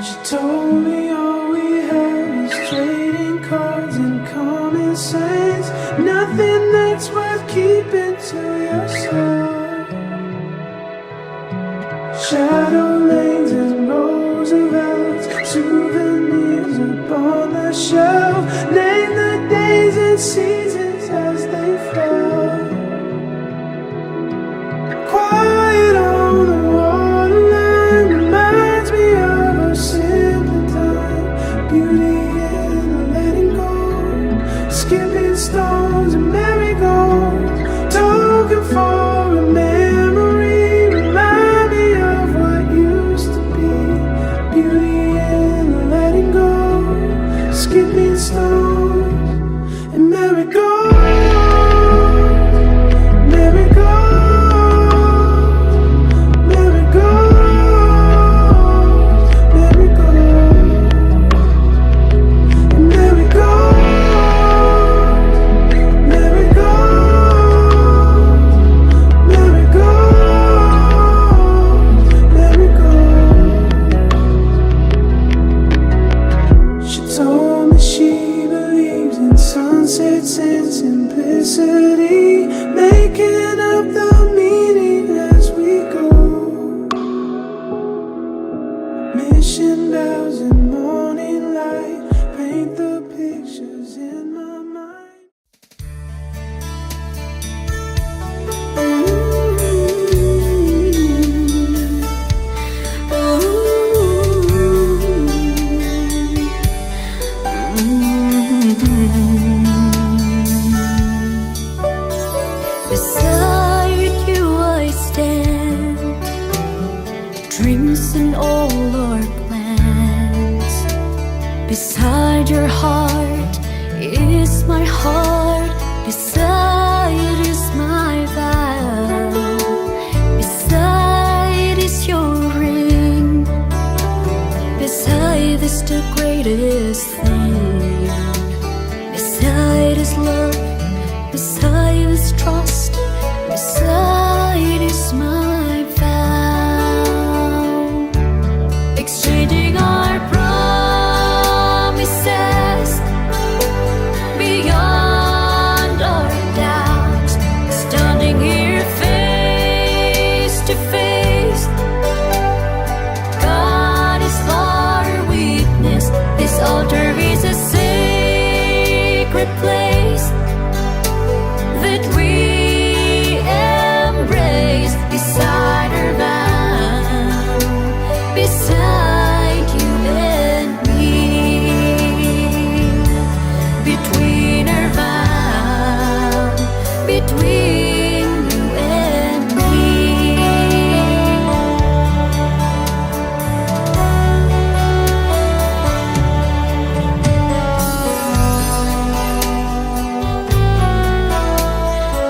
She told me all we had was trading cards and common sense. Nothing that's worth keeping to yourself. Shadow lanes and Roosevelts, souvenirs upon the shelf. Name the days and seasons as they fell. Quiet on the waterline reminds me of a simpler time. Beauty in the letting go, skipping stones and marigolds. Talking for a memory, remind me of what used to be. Beauty in the letting go, skipping stones and marigolds. Sunsets and simplicity, making up the meaning as we go. Mission bells and morning light paint the pictures in my mind. Beside you I stand, dreams and all our plans. Beside your heart is my heart, beside is my vow. Beside is your ring, beside is the greatest thing. Beside is love, beside is trust, beside is my vow. Exchanging our promises beyond our doubts, standing here face to face. God is our witness, this altar is a sacred place that we embrace. Beside our vow, beside you and me. Between our vow, between you and me.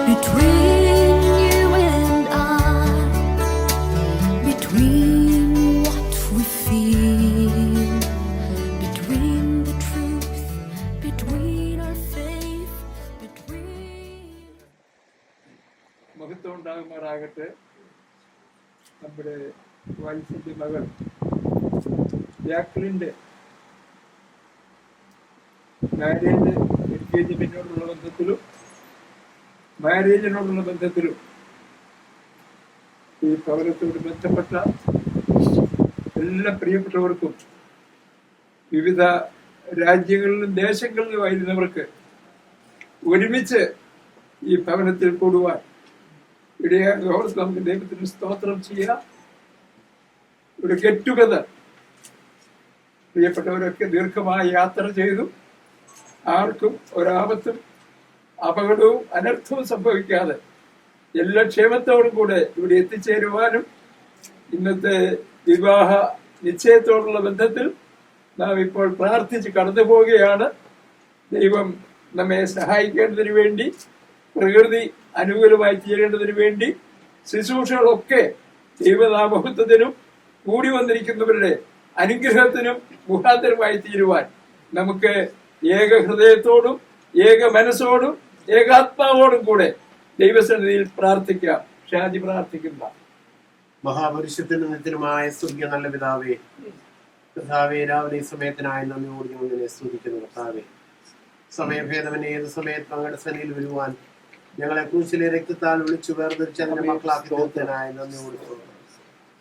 Between you and I, between what we feel, between the truth, between our faith, between. മഹത്വം ഉണ്ടാകുമാറാകട്ടെ. നമ്മുടെ വൈഫിന്റെ മകൾ ജാക്ലിന്റെ marriage എൻഗേജ്മെന്റിനോടുള്ള ബന്ധത്തിലും മാരേജിനോടുള്ള ബന്ധത്തിലും ഈ ഭവനത്തോട് ബന്ധപ്പെട്ട എല്ലാ പ്രിയപ്പെട്ടവർക്കും വിവിധ രാജ്യങ്ങളിലും ദേശങ്ങളിലുമായിരുന്നവർക്ക് ഒരുമിച്ച് ഈ ഭവനത്തിൽ കൂടുവാൻ ഇടയായ നമുക്ക് ദൈവത്തിന് സ്തോത്രം ചെയ്യാം. ഒരു ഗെറ്റ് ടുഗദർ. പ്രിയപ്പെട്ടവരൊക്കെ ദീർഘമായ യാത്ര ചെയ്തു. ആർക്കും ഒരാപത്തും അപകടവും അനർത്ഥവും സംഭവിക്കാതെ എല്ലാ ക്ഷേമത്തോടും കൂടെ ഇവിടെ എത്തിച്ചേരുവാനും ഇന്നത്തെ വിവാഹ നിശ്ചയത്തോടുള്ള ബന്ധത്തിൽ നാം ഇപ്പോൾ പ്രാർത്ഥിച്ച് കടന്നു പോവുകയാണ്. ദൈവം നമ്മെ സഹായിക്കേണ്ടതിന് വേണ്ടി, പ്രകൃതി അനുകൂലമായി തീരേണ്ടതിന് വേണ്ടി ശുശ്രൂഷകളൊക്കെ ദൈവനാമഹത്വത്തിനും കൂടി വന്നിരിക്കുന്നവരുടെ അനുഗ്രഹത്തിനും മുഖാന്തരമായി തീരുവാൻ നമുക്ക് ഏക ഹൃദയത്തോടും ഏക മനസ്സോടും ഏകാത്മാവോടും കൂടെ ദൈവസന്നിധിയിൽ പ്രാർത്ഥിക്കാം. ഷാജി പ്രാർത്ഥിക്കുന്ന മഹാപരിശുദ്ധനും നിത്യനുമായ സ്വർഗ്ഗീയ നല്ല പിതാവേ, കർത്താവേ, രാവിലെ ഈ സമയത്തിനായി നന്ദിയോട് ഞങ്ങൾ നിന്നെ സ്തുതിക്കുന്നു. കർത്താവേ, സമയഭേദമനെ ഏത് സമയത്തും അങ്ങയുടെ സന്നിധിയിൽ വരുവാൻ ഞങ്ങളെ ക്രൂശിലെ രക്തത്താൽ വിളിച്ചു വേർതിരിച്ച് അതിന്റെ മക്കളാക്കി തീർത്തനായി നന്ദിയോട് സ്തോത്രം.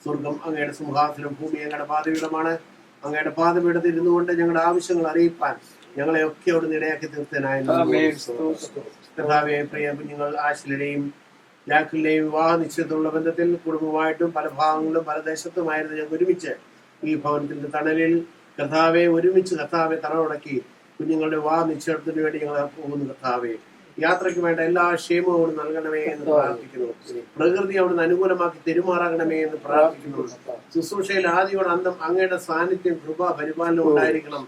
സ്വർഗം അങ്ങയുടെ സിംഹാസനം, ഭൂമി അങ്ങയുടെ പാതപീഠമാണ്. അങ്ങയുടെ പാതപീഠത്തിൽ ഇരുന്നു കൊണ്ട് ഞങ്ങളുടെ ആവശ്യങ്ങൾ അറിയിപ്പാൻ ഞങ്ങളെ ഒക്കെ അവിടെ ഇടയാക്കി തീർത്തനായി നന്ദിയോട് സ്തോത്രം. കർത്താവേ, പ്രിയ കുഞ്ഞുങ്ങൾ ആശിലയുടെയും ജാക്കിലിന്റെയും വിവാഹ നിശ്ചയത്തിലുള്ള ബന്ധത്തിൽ കുടുംബമായിട്ടും പല ഭാഗങ്ങളിലും പല ദേശത്തുമായിരുന്നു ഞങ്ങൾ ഒരുമിച്ച് ഈ ഭവനത്തിന്റെ തണലിൽ കർത്താവെ ഒരുമിച്ച് കർത്താവെ തറവുടക്കി കുഞ്ഞുങ്ങളുടെ വിവാഹ നിശ്ചയത്തിന് വേണ്ടി ഞങ്ങൾ പോകുന്നു. കർത്താവെ, യാത്രയ്ക്ക് വേണ്ട എല്ലാ ക്ഷേമവും അവിടെ നൽകണമേ എന്ന് പ്രാർത്ഥിക്കുന്നു. പ്രകൃതി അവിടുന്ന് അനുകൂലമാക്കി തെരുമാറാകണമേ എന്ന് പ്രാർത്ഥിക്കുന്നു. ശുശ്രൂഷയിൽ ആദ്യോട് അന്തം അങ്ങയുടെ സാന്നിധ്യം, കൃപ, പരിപാലനം ഉണ്ടായിരിക്കണം.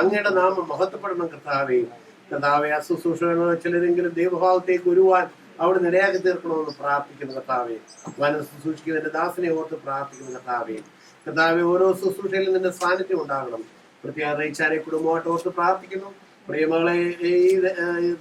അങ്ങയുടെ നാമം മഹത്വപ്പെടണം. കർത്താവെ, ആ ശുശ്രൂഷകൾ ചിലരെങ്കിലും ദൈവഭാവത്തേക്ക് വരുവാൻ അവിടെ നിലയാക്കി തീർക്കണമെന്ന് പ്രാർത്ഥിക്കുന്നു. കർത്താവെ, വനം ശുശ്രൂഷിക്കുന്നതിന്റെ ദാസനെ ഓർത്ത് പ്രാർത്ഥിക്കുന്നു. കർത്താവെ, ഓരോ ശുശ്രൂഷയിലും നിന്റെ സാന്നിധ്യം ഉണ്ടാകണം. പ്രത്യേക റൈച്ചാരെ കുടുംബമായിട്ട് ഓർത്ത് പ്രാർത്ഥിക്കുന്നു. പ്രിയമകളെ ഈ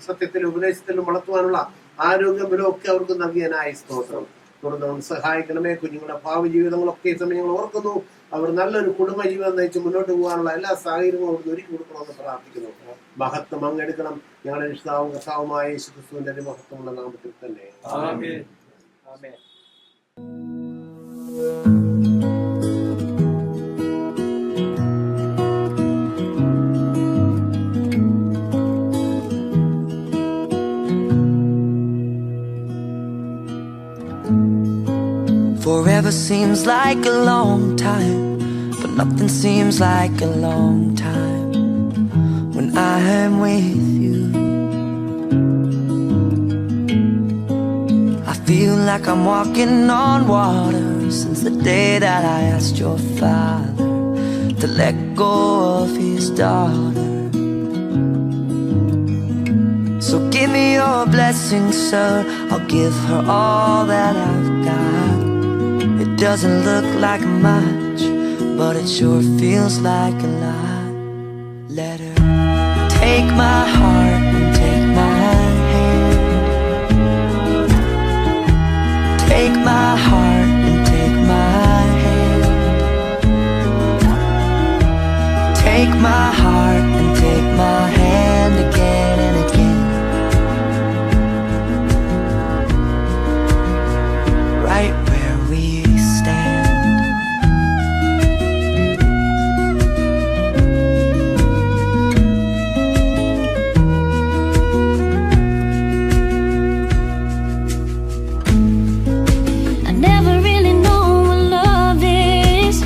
സത്യത്തിലും ഉപദേശത്തിലും വളർത്തുവാനുള്ള ആരോഗ്യം ബലമൊക്കെ അവർക്ക് നൽകിയനായി സ്തോത്രം. തുടർന്ന് സഹായിക്കണമേ. കുഞ്ഞുങ്ങളുടെ ഭാവി ജീവിതങ്ങളൊക്കെ ഈ സമയങ്ങൾ ഓർക്കുന്നു. അവർ നല്ലൊരു കുടുംബ ജീവിതം നയിച്ച് മുന്നോട്ട് പോകാനുള്ള എല്ലാ സാഹചര്യങ്ങളും അവർക്ക് ഒരുക്കി കൊടുക്കണമെന്ന് പ്രാർത്ഥിക്കുന്നു. മഹത്വം അങ്ങെടുക്കണം. ഞങ്ങളുടെ രക്ഷിതാവും കർത്താവുമായ യേശു ക്രിസ്തുവിന്റെ മഹത്വമുള്ള നാമത്തിൽ തന്നെ. ആമേൻ. ആമേൻ. Forever seems like a long time, but nothing seems like a long time when I am with you. I feel like I'm walking on water since the day that I asked your father to let go of his daughter. So give me your blessing, sir. I'll give her all that I've got. It doesn't look like much, but it sure feels like a lot. Let her take my heart and take my hand. Take my heart and take my hand. Take my heart and take my hand again and again. Right where we stand. I never really know what love is,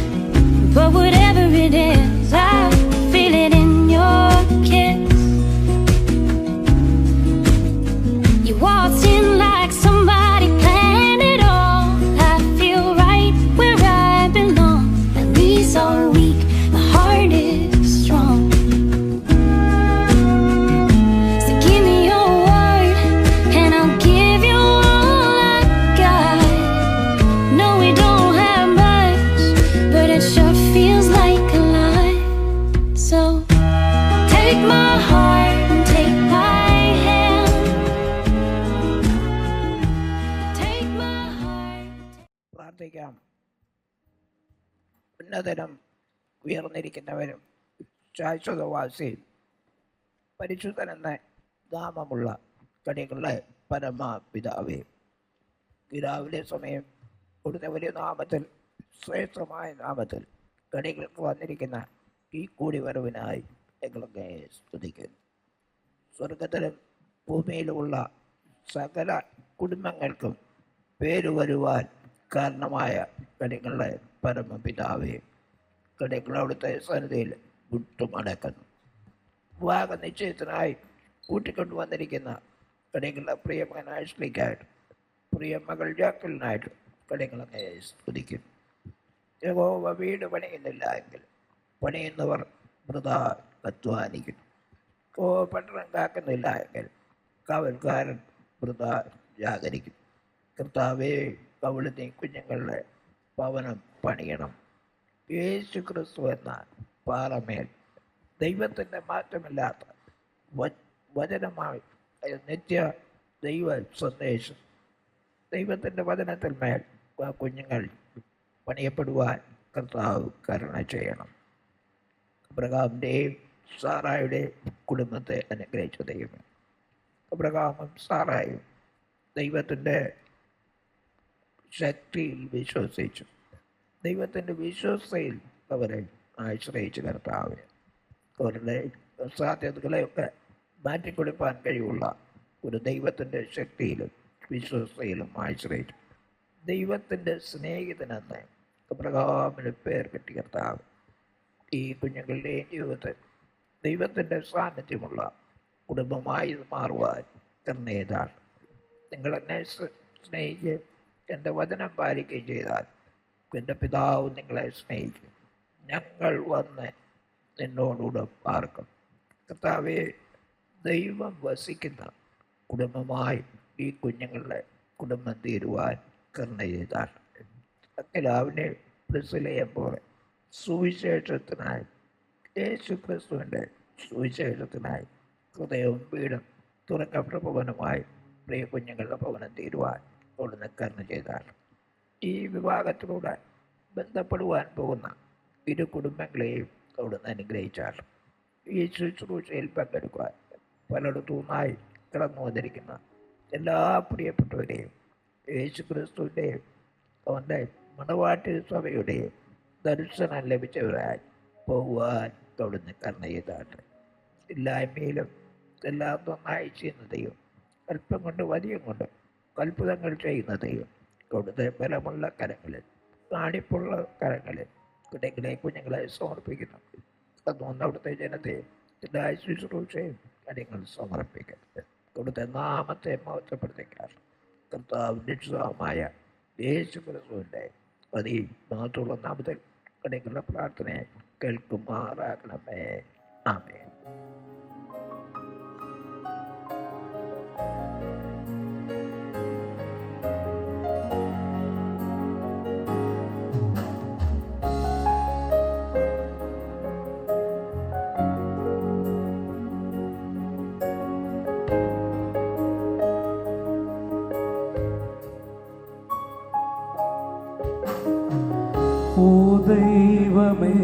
but whatever it is, I feel it in your kiss. You walked in like somebody planned it all. I feel right where I belong. My knees are weak, my heart is strong. So give me your word, and I'll give you all I got. No, we don't have much, but it sure feels like a lot. So take my heart and take my hand. Take my heart. പ്രാർത്ഥിക്കാം. ഉന്നതനും ഉയർന്നിരിക്കുന്നവരും ശാശ്വതവാസിയും പരിശുദ്ധനെന്ന നാമമുള്ള കടികളുടെ പരമപിതാവേ, ഈ രാവിലെ സമയം കൊടുത്ത വലിയ നാമത്തിൽ, ശ്രേഷ്ഠമായ നാമത്തിൽ കടികൾക്ക് വന്നിരിക്കുന്ന ഈ കൂടിവരവിനായി ഞങ്ങളൊക്കെ സ്തുതിക്കുന്നു. സ്വർഗത്തിലും ഭൂമിയിലുമുള്ള സകല കുടുംബങ്ങൾക്കും പേര് വരുവാൻ കാരണമായ കടികളുടെ പരമപിതാവേ, കടികൾ അവിടുത്തെ സന്നിധിയിൽ വിട്ടുമടക്കുന്നു. വിവാഹ നിശ്ചയത്തിനായി കൂട്ടിക്കൊണ്ടുവന്നിരിക്കുന്ന കടികളുടെ പ്രിയമകൻ ആശ്ലിക്കായിട്ട്, പ്രിയ മകൾ ജാക്കലിനായിട്ട് കടികളൊക്കെ സ്തുതിക്കും. യഹോവ വീട് പണിയുന്നില്ല എങ്കിൽ പണിയുന്നവർ വൃഥാ അധ്വാനിക്കും. പട്ടണം കാക്കുന്നില്ല എങ്കിൽ കാവൽക്കാരൻ വൃഥാ ജാഗരിക്കും. കർത്താവേ, അവിടുത്തെ കുഞ്ഞുങ്ങളുടെ ഭവനം പണിയണം. യേശു ക്രിസ്തു എന്ന പാറമേൽ ദൈവത്തിൻ്റെ മാറ്റമില്ലാത്ത വചനമായി നിത്യ ദൈവ സന്ദേശം, ദൈവത്തിൻ്റെ വചനത്തിൽ മേൽ കുഞ്ഞുങ്ങൾ പണിയപ്പെടുവാൻ കർത്താവ് കരുണ ചെയ്യണം. അബ്രഹാമിൻ്റെയും സാറായുടെയും കുടുംബത്തെ അനുഗ്രഹിച്ച ദൈവം. അബ്രഹാമും സാറായും ദൈവത്തിൻ്റെ ശക്തിയിൽ വിശ്വസിച്ചു. ദൈവത്തിൻ്റെ വിശ്വസതയിൽ അവരെ ആശ്രയിച്ച് കർത്താവ് അവരുടെ സാധ്യതകളെയൊക്കെ മാറ്റിക്കൊടുക്കാൻ കഴിവുള്ള ഒരു ദൈവത്തിൻ്റെ ശക്തിയിലും വിശ്വസതയിലും ആശ്രയിച്ചു. ദൈവത്തിൻ്റെ സ്നേഹിതനെന്ന് അബ്രഹാമിന് പേർ കിട്ടിയ കർത്താവ് ഈ കുഞ്ഞുങ്ങളുടെയും ജീവിതത്തിൽ ദൈവത്തിൻ്റെ സാന്നിധ്യമുള്ള കുടുംബമായി മാറുവാൻ കർണേതാണ്. നിങ്ങളെന്നെ സ്നേഹിച്ച് എൻ്റെ വചനം പാലിക്കുകയും ചെയ്താൽ എൻ്റെ പിതാവ് നിങ്ങളെ സ്നേഹിക്കും. ഞങ്ങൾ വന്ന് നിന്നോടുകൂടെ പാർക്കും. കർത്താവെ, ദൈവം വസിക്കുന്ന കുടുംബമായി ഈ കുഞ്ഞുങ്ങളുടെ കുടുംബം തീരുവാൻ കരുണ ചെയ്താണ്. എല്ലാവനെ പ്രിസിലയെ പോലെ സുവിശേഷത്തിനായി, യേശു ക്രിസ്തുവിൻ്റെ സുവിശേഷത്തിനായി ഹൃദയവും വീടും തുറക്കപ്പെട്ട ഭവനമായി പ്രിയ കുഞ്ഞുങ്ങളുടെ ഭവനം തീരുവാൻ അവിടുന്ന് കരുണ ചെയ്താണ്. ഈ വിവാഹത്തിലൂടെ ബന്ധപ്പെടുവാൻ പോകുന്ന ഇരു കുടുംബങ്ങളെയും അവിടുന്ന് അനുഗ്രഹിച്ചാണ്. ഈ ശുശ്രൂഷയിൽ പങ്കെടുക്കുവാൻ പലയിടത്തുമായി കടന്നു വന്നിരിക്കുന്ന എല്ലാ പ്രിയപ്പെട്ടവരെയും യേശു ക്രിസ്തുവിൻ്റെയും അവൻ്റെ മണവാട്ടി സഭയുടെയും ദർശനം ലഭിച്ചവരായി പോകുവാൻ അവിടുന്ന് കരുണ ചെയ്താണ്. ഇല്ലായ്മയിലും എല്ലാം നന്നായി ചെയ്യുന്നതെയും അല്പം കൊണ്ട് വലിയം കൊണ്ട് അത്ഭുതങ്ങൾ ചെയ്യുന്നതെയും അവിടുത്തെ ബലമുള്ള കരങ്ങളിൽ, കാണിപ്പുള്ള കരങ്ങളിൽ കുട്ടികളെ കുഞ്ഞുങ്ങളെ സമർപ്പിക്കുന്നു. അതുകൊണ്ട് അവിടുത്തെ ജനത്തെ എല്ലാ ശുശ്രൂഷയും കാര്യങ്ങൾ സമർപ്പിക്കുന്നത് അവിടുത്തെ നാമത്തെ മഹത്വപ്പെടുത്തിക്കാറ്. കർത്താവിൻ്റെ രക്ഷിതാവായ യേശു ക്രിസ്തുവിൻ്റെ അതി മഹത്വമുള്ള നാമത്തിൽ കാര്യങ്ങളുടെ പ്രാർത്ഥനയെ കേൾക്കുമാറാകണമേ. ആമേൻ. ഓ ദൈവമേ,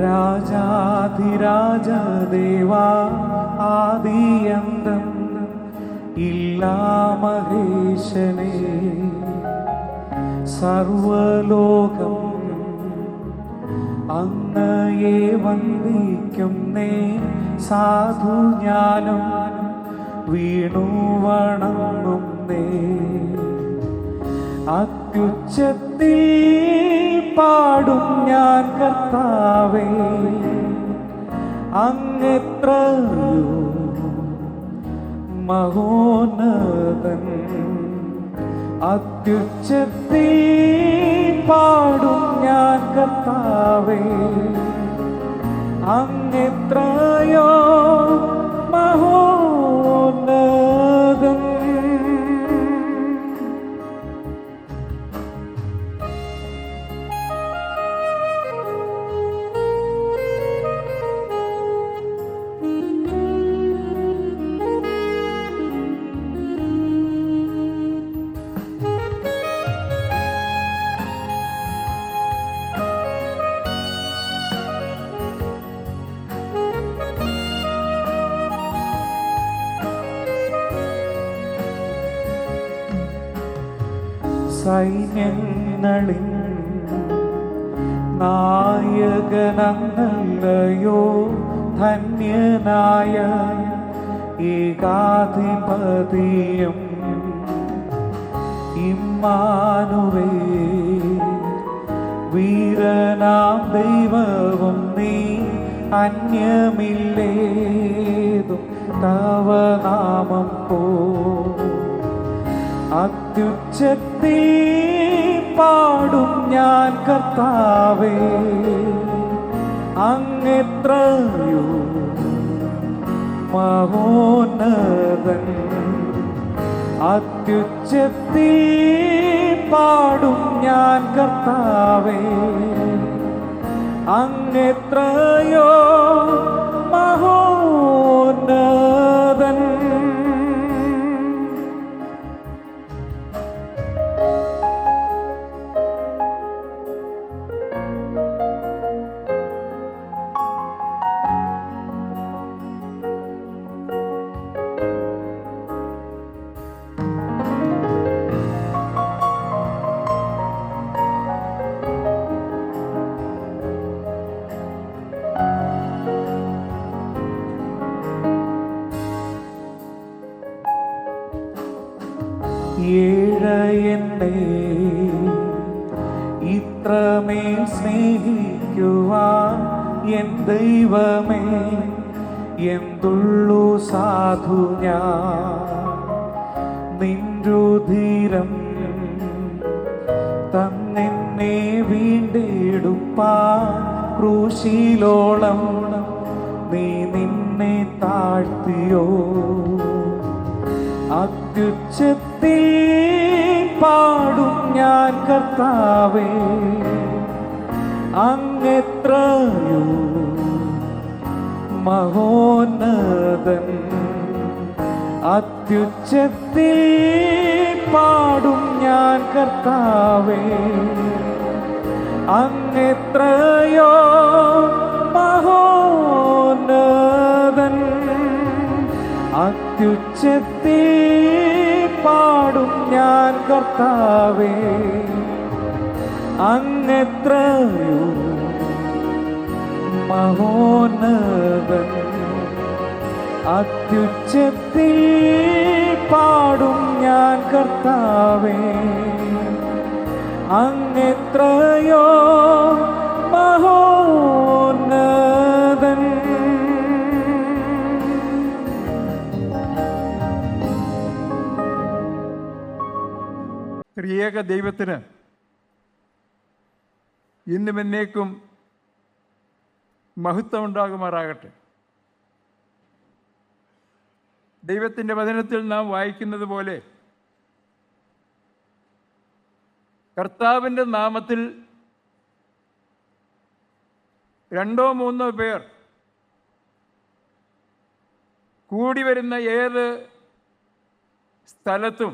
രാജാധിരാജ ദേവാ, ആദിയന്തം ഇല്ലാ മഹേശനേ, സർവലോകം അങ്ങയെ വന്ദിക്കുന്നേ. സാധു ഞാനും വീണു വണങ്ങുന്നേ. അത്യുച്ചത്തിൽ പാടും ഞാൻ കർത്താവേ, അങ്ങെത്രയോ മഹോന്നതൻ. അത്യുച്ചത്തിൽ പാടും ഞാൻ കർത്താവേ, അങ്ങെത്രയോ മഹോന്നതൻ. സൈന്യങ്ങളിൽ നായകനങ്ങല്ലയോ, ധന്യനായ ഏകാധിപതിയും ഇമ്മാനുവേൽ. വീരനാം ദൈവവും നീ, അന്യമില്ലേതും തവ നാമം പോ. അത്യുച്ചത്തിൽ പാടും ഞാൻ കർത്താവേ, അങ്ങെത്രയോ മഹോന്നതൻ. അത്യുച്ചത്തിൽ പാടും ഞാൻ കർത്താവേ, അങ്ങെത്രയോ മഹോന്നതൻ. എന്നെ ഇത്രമേൽ സ്നേഹിക്കുവാൻ എൻ ദൈവമേ എന്തുള്ളു സാധു ഞാൻ. നിൻരുധിരം തന്നെ വീണ്ടെടുപ്പാൻ ക്രൂശിലോളം നീ നിന്നെ താഴ്ത്തിയോ. അത്യുച്ചത്തിൽ പാടും ഞാൻ കർത്താവേ അങ്ങെത്രയോ മഹോന്നതൻ. അത്യുച്ചത്തിൽ പാടും ഞാൻ കർത്താവേ അങ്ങെത്രയോ മഹോന്നതൻ. അത്യുച്ചത്തിൽ പാടും ഞാൻ കർത്താവേ അങ്ങെത്രയോ മഹോന്നതൻ. അത്യുച്ചത്തിൽ പാടും ഞാൻ കർത്താവേ അങ്ങെത്രയോ മഹോന്നതൻ. ത്രിയേക ദൈവത്തിന് ഇന്നും എന്നേക്കും മഹത്വം ഉണ്ടാകുമാറാകട്ടെ. ദൈവത്തിൻ്റെ വചനത്തിൽ നാം വായിക്കുന്നത് പോലെ കർത്താവിൻ്റെ നാമത്തിൽ 2 or 3 പേർ കൂടി വരുന്ന ഏത് സ്ഥലത്തും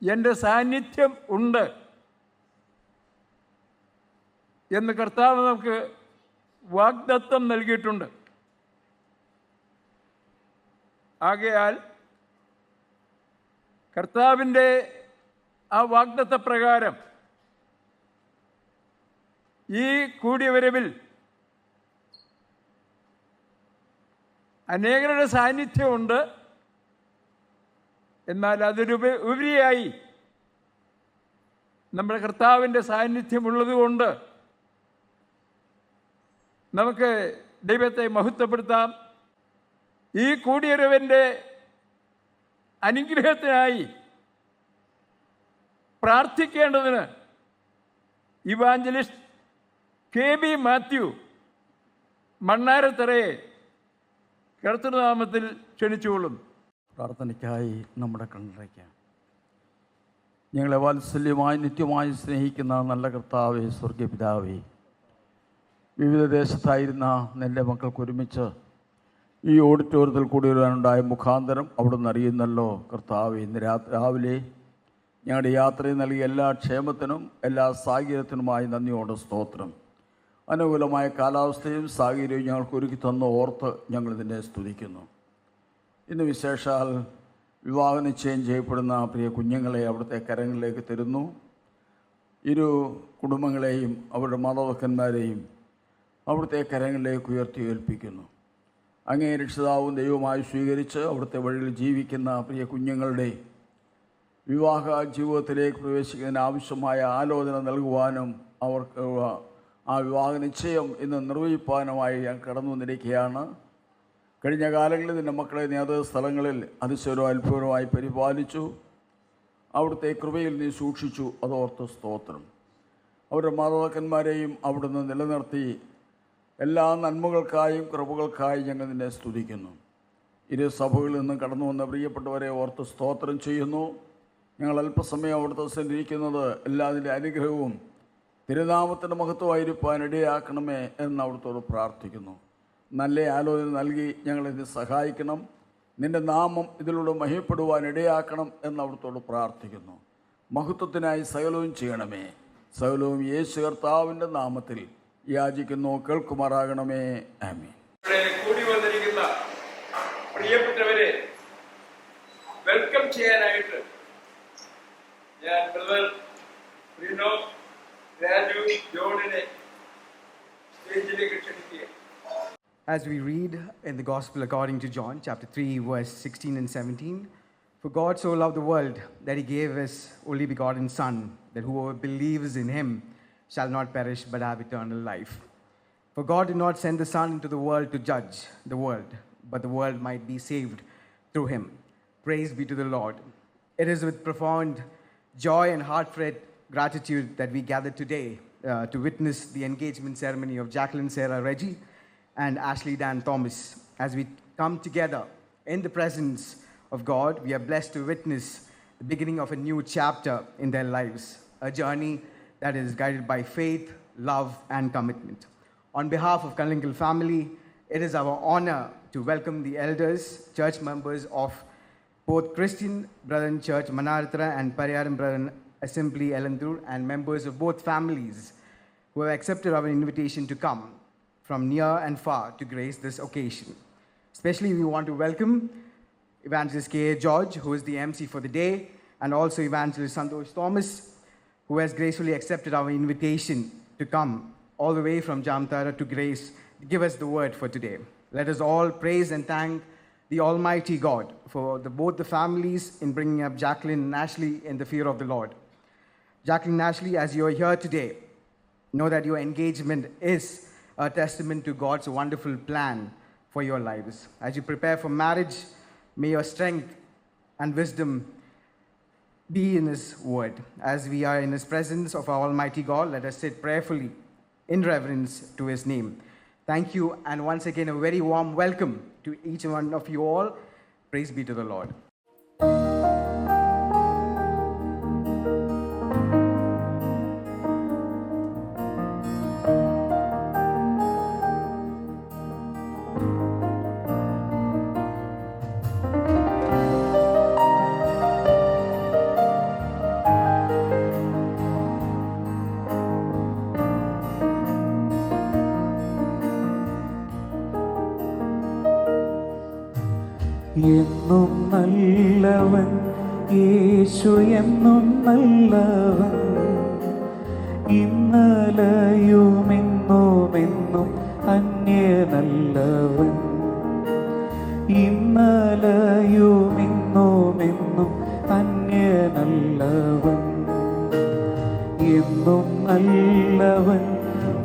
എൻ്റെ സാന്നിധ്യം ഉണ്ട് എന്ന് കർത്താവ് നമുക്ക് വാഗ്ദത്തം നൽകിയിട്ടുണ്ട്. ആകയാൽ കർത്താവിൻ്റെ ആ വാഗ്ദത്ത പ്രകാരം ഈ കൂടിയവരവിൽ അനേകരുടെ സാന്നിധ്യമുണ്ട്. എന്നാൽ അതിനുപരിയായി നമ്മുടെ കർത്താവിൻ്റെ സാന്നിധ്യമുള്ളതുകൊണ്ട് നമുക്ക് ദൈവത്തെ മഹത്വപ്പെടുത്താം. ഈ കൂടിയവരവിൻ്റെ അനുഗ്രഹത്തിനായി പ്രാർത്ഥിക്കേണ്ടതിന് ഇവാഞ്ചലിസ്റ്റ് KB മാത്യു മണ്ണാരത്തറയെ കർത്തൃനാമത്തിൽ ക്ഷണിച്ചുകൊള്ളുന്നു. പ്രാർത്ഥനയ്ക്കായി നമ്മുടെ കണ്ണടയ്ക്കാം. ഞങ്ങളെ വാത്സല്യമായി നിത്യമായി സ്നേഹിക്കുന്ന നല്ല കർത്താവേ, സ്വർഗീയ പിതാവേ, വിവിധ ദേശത്തായിരുന്ന നിൻ്റെ മക്കൾക്ക് ഒരുമിച്ച് ഈ ഓഡിറ്റോറിയത്തിൽ കൂടി വരാനുണ്ടായ മുഖാന്തരം അവിടുന്ന് അറിയുന്നല്ലോ കർത്താവേ. ഇന്ന് രാവിലെ ഞങ്ങളുടെ യാത്രയിൽ നൽകിയ എല്ലാ ക്ഷേമത്തിനും എല്ലാ സാഹചര്യത്തിനുമായി നന്ദിയോടെ സ്തോത്രം. അനുകൂലമായ കാലാവസ്ഥയും സാഹചര്യവും ഞങ്ങൾക്ക് ഒരുക്കി തന്ന ഓർത്ത് ഞങ്ങൾ നിന്നെ സ്തുതിക്കുന്നു. ഇന്ന് വിശേഷാൽ വിവാഹ നിശ്ചയം ചെയ്യപ്പെടുന്ന പ്രിയ കുഞ്ഞുങ്ങളെ അവിടുത്തെ കരങ്ങളിലേക്ക് തരുന്നു. ഇരു കുടുംബങ്ങളെയും അവരുടെ മാതാപിതാക്കന്മാരെയും അവിടുത്തെ കരങ്ങളിലേക്ക് ഉയർത്തി ഏൽപ്പിക്കുന്നു. അങ്ങേ രക്ഷിതാവും ദൈവമായി സ്വീകരിച്ച് അവിടുത്തെ വഴിയിൽ ജീവിക്കുന്ന പ്രിയ കുഞ്ഞുങ്ങളുടെ വിവാഹ ജീവിതത്തിലേക്ക് പ്രവേശിക്കുന്നതിന് ആവശ്യമായ ആലോചന നൽകുവാനും അവർക്ക് ആ വിവാഹ നിശ്ചയം ഇന്ന് നിർവഹിപ്പാനുമായി ഞാൻ കടന്നു വന്നിരിക്കുകയാണ്. കഴിഞ്ഞ കാലങ്ങളിൽ നിൻ്റെ മക്കളെ നീ അത് സ്ഥലങ്ങളിൽ അതിശയവും അത്ഭുതവുമായി പരിപാലിച്ചു. അവിടുത്തെ കൃപയിൽ നീ സൂക്ഷിച്ചു. അതോർത്ത് സ്തോത്രം. അവരുടെ മാതാപിതാക്കന്മാരെയും അവിടുന്ന് നിലനിർത്തി എല്ലാ നന്മകൾക്കായും കൃപകൾക്കായും ഞങ്ങൾ നിന്നെ സ്തുതിക്കുന്നു. ഇരു സഭകളിൽ നിന്നും കടന്നു വന്ന പ്രിയപ്പെട്ടവരെ ഓർത്ത് സ്തോത്രം ചെയ്യുന്നു. ഞങ്ങൾ അല്പസമയം അവിടുത്തെ സന്നിധിക്കുന്നത് എല്ലാതിൻ്റെ അനുഗ്രഹവും തിരുനാമത്തിൻ്റെ മഹത്വമായിരിക്കാൻ ഇടയാക്കണമേ എന്ന് അവിടുത്തോട് പ്രാർത്ഥിക്കുന്നു. നല്ല ആലോചന നൽകി ഞങ്ങളെ നീ സഹായിക്കണം. നിൻ്റെ നാമം ഇതിലൂടെ മഹിമപ്പെടുവാൻ ഇടയാക്കണം എന്ന് അവിടുത്തോട് പ്രാർത്ഥിക്കുന്നു. മഹത്വത്തിനായി സകലവും ചെയ്യണമേ. സകലവും യേശു കർത്താവിൻ്റെ നാമത്തിൽ യാചിക്കുന്നു, കേൾക്കുമാറാകണമേ. ആമേൻ. കൂടി വന്നിരിക്കുന്ന പ്രിയപ്പെട്ടവരെ വെൽക്കം ചെയ്യാനായിട്ട് ഞാൻ ബ്രദർ റിനോ രാജു ജോണിനെ സ്റ്റേജിലേക്ക് ക്ഷണിക്കുക. As we read in the Gospel according to John, chapter 3, verse 16 and 17, For God so loved the world that he gave his only begotten Son, that whoever believes in him shall not perish but have eternal life. For God did not send the Son into the world to judge the world, but the world might be saved through him. Praise be to the Lord. It is with profound joy and heartfelt gratitude that we gather today to witness the engagement ceremony of Jacqueline Sarah Reggie and Ashley Dan Thomas. As we come together in the presence of God, we are blessed to witness the beginning of a new chapter in their lives, a journey that is guided by faith, love, and commitment. On behalf of Kallingal family, it is our honor to welcome the elders, church members of both Christian Brethren Church Manarthara and Pariyaram Brethren Assembly Elandur, and members of both families who have accepted our invitation to come from near and far to grace this occasion. Especially we want to welcome Evangelist K.A. George, who is the MC for the day, and also Evangelist Santosh Thomas, who has gracefully accepted our invitation to come all the way from Jamtara to grace to give us the word for today. Let us all praise and thank the Almighty God for both the families in bringing up Jacqueline and Ashley in the fear of the Lord. Jacqueline and Ashley, as you are here today, know that your engagement is a testament to God's wonderful plan for your lives. As you prepare for marriage, may your strength and wisdom be in His word. As we are in His presence of our Almighty God, let us sit prayerfully in reverence to His name. Thank you, and once again, a very warm welcome to each one of you all. Praise be to the Lord. എന്നും നല്ലവൻ യേശു എന്നും നല്ലവൻ ഇന്നലെയുമെന്നുമെന്നും അന്യ നല്ലവൻ ഇന്നലെയുമെന്നുമെന്നും അന്യ നല്ലവൻ എന്നും നല്ലവൻ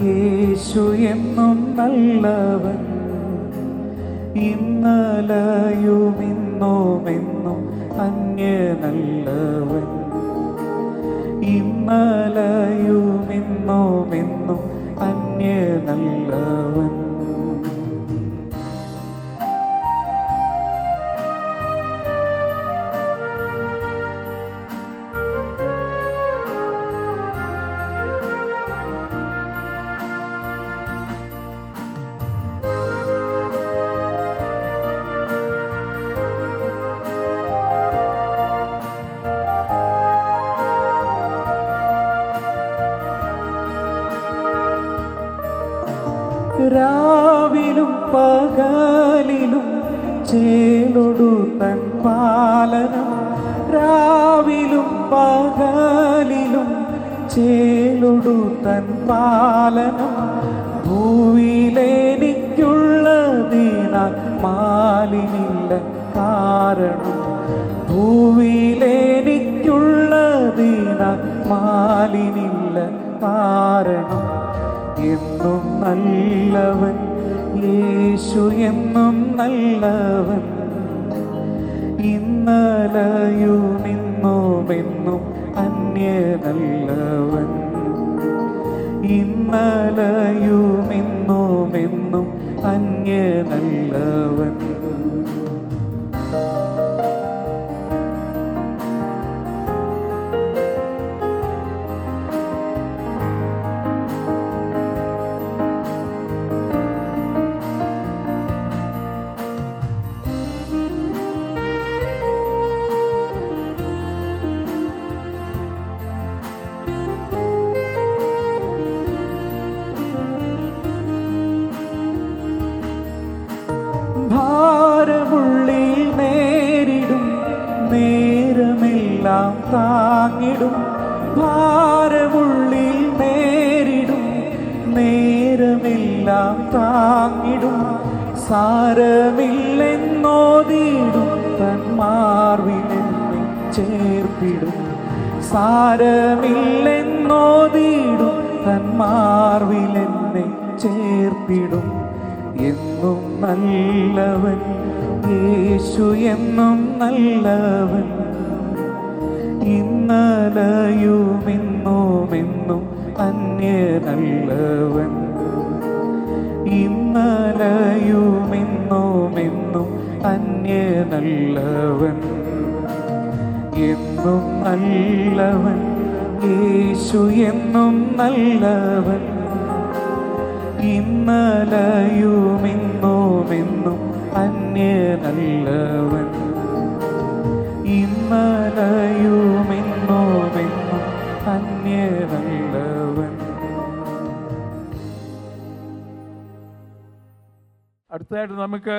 യേശു എന്നും നല്ലവൻ ഇന്നലെയുമെന്നുമെന്നും അന്യ നല്ലവൻ ഇന്നലെയുമെന്നുമെന്നും അന്യ നല്ലവൻ രാവിലും പകലിലും ചേലൊടു തൻ പാലനം രാവിലും പകലിലും ചേലൊടു തൻ പാലനം ഭൂവിലെനിക്കുള്ളതിനാൽ മാലിനില്ല കാരണം ഭൂവിലെനിക്കുള്ളതിനാൽ മാലിനില്ല കാരണം എന്നും നല്ലവൻ യേശു എന്നും നല്ലവൻ ഇന്നലെയുമെന്നുമെന്നും അന്യ നല്ലവൻ ഇന്നലെയുമെന്നുമെന്നും അന്യ നല്ലവൻ ഭാരമുള്ളിൽ നേരിടും നേരമെല്ലാം താങ്ങിടും ഭാരമുള്ളിൽ നേരിടും നേരമെല്ലാം താങ്ങിടും സാരമില്ലെന്നോതിടും തൻ മാർവിൽ ചേർത്തിടും. സാരമില്ലെന്നോതിടും തന്മാർവിലെന്നെ ചേർത്തിടും. എന്നും നല്ലവൻ യേശു, എന്നും നല്ലവൻ. ഇന്നലെയുമിന്നുമെന്നും അന്യനല്ലവൻ. ഇന്നലെയുമിന്നുമെന്നും അന്യനല്ലവൻ. എന്നും നല്ലവൻ യേശു, എന്നും നല്ലവൻ. ഇന്നലെയുമിന്നുമെന്നും അന്യനല്ലവൻ. ഇന്നലെയുമിന്നുമെന്നും അന്യനല്ലവൻ. അടുത്തതായിട്ട് നമുക്ക്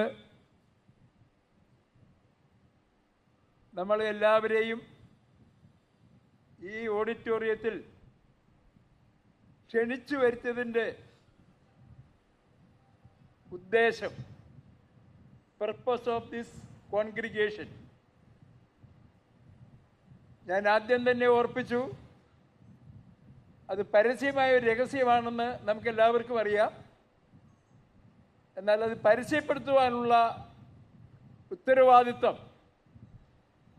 നമ്മളെല്ലാവരെയും ഈ ഓഡിറ്റോറിയത്തിൽ ക്ഷണിച്ചു വരുത്തിയതിൻ്റെ ഉദ്ദേശം, പർപ്പസ് ഓഫ് ദിസ് കോൺഗ്രിഗേഷൻ, ഞാൻ ആദ്യം തന്നെ ഓർപ്പിച്ചു. അത് പരസ്യമായ ഒരു രഹസ്യമാണെന്ന് നമുക്കെല്ലാവർക്കും അറിയാം. എന്നാൽ അത് പരസ്യപ്പെടുത്തുവാനുള്ള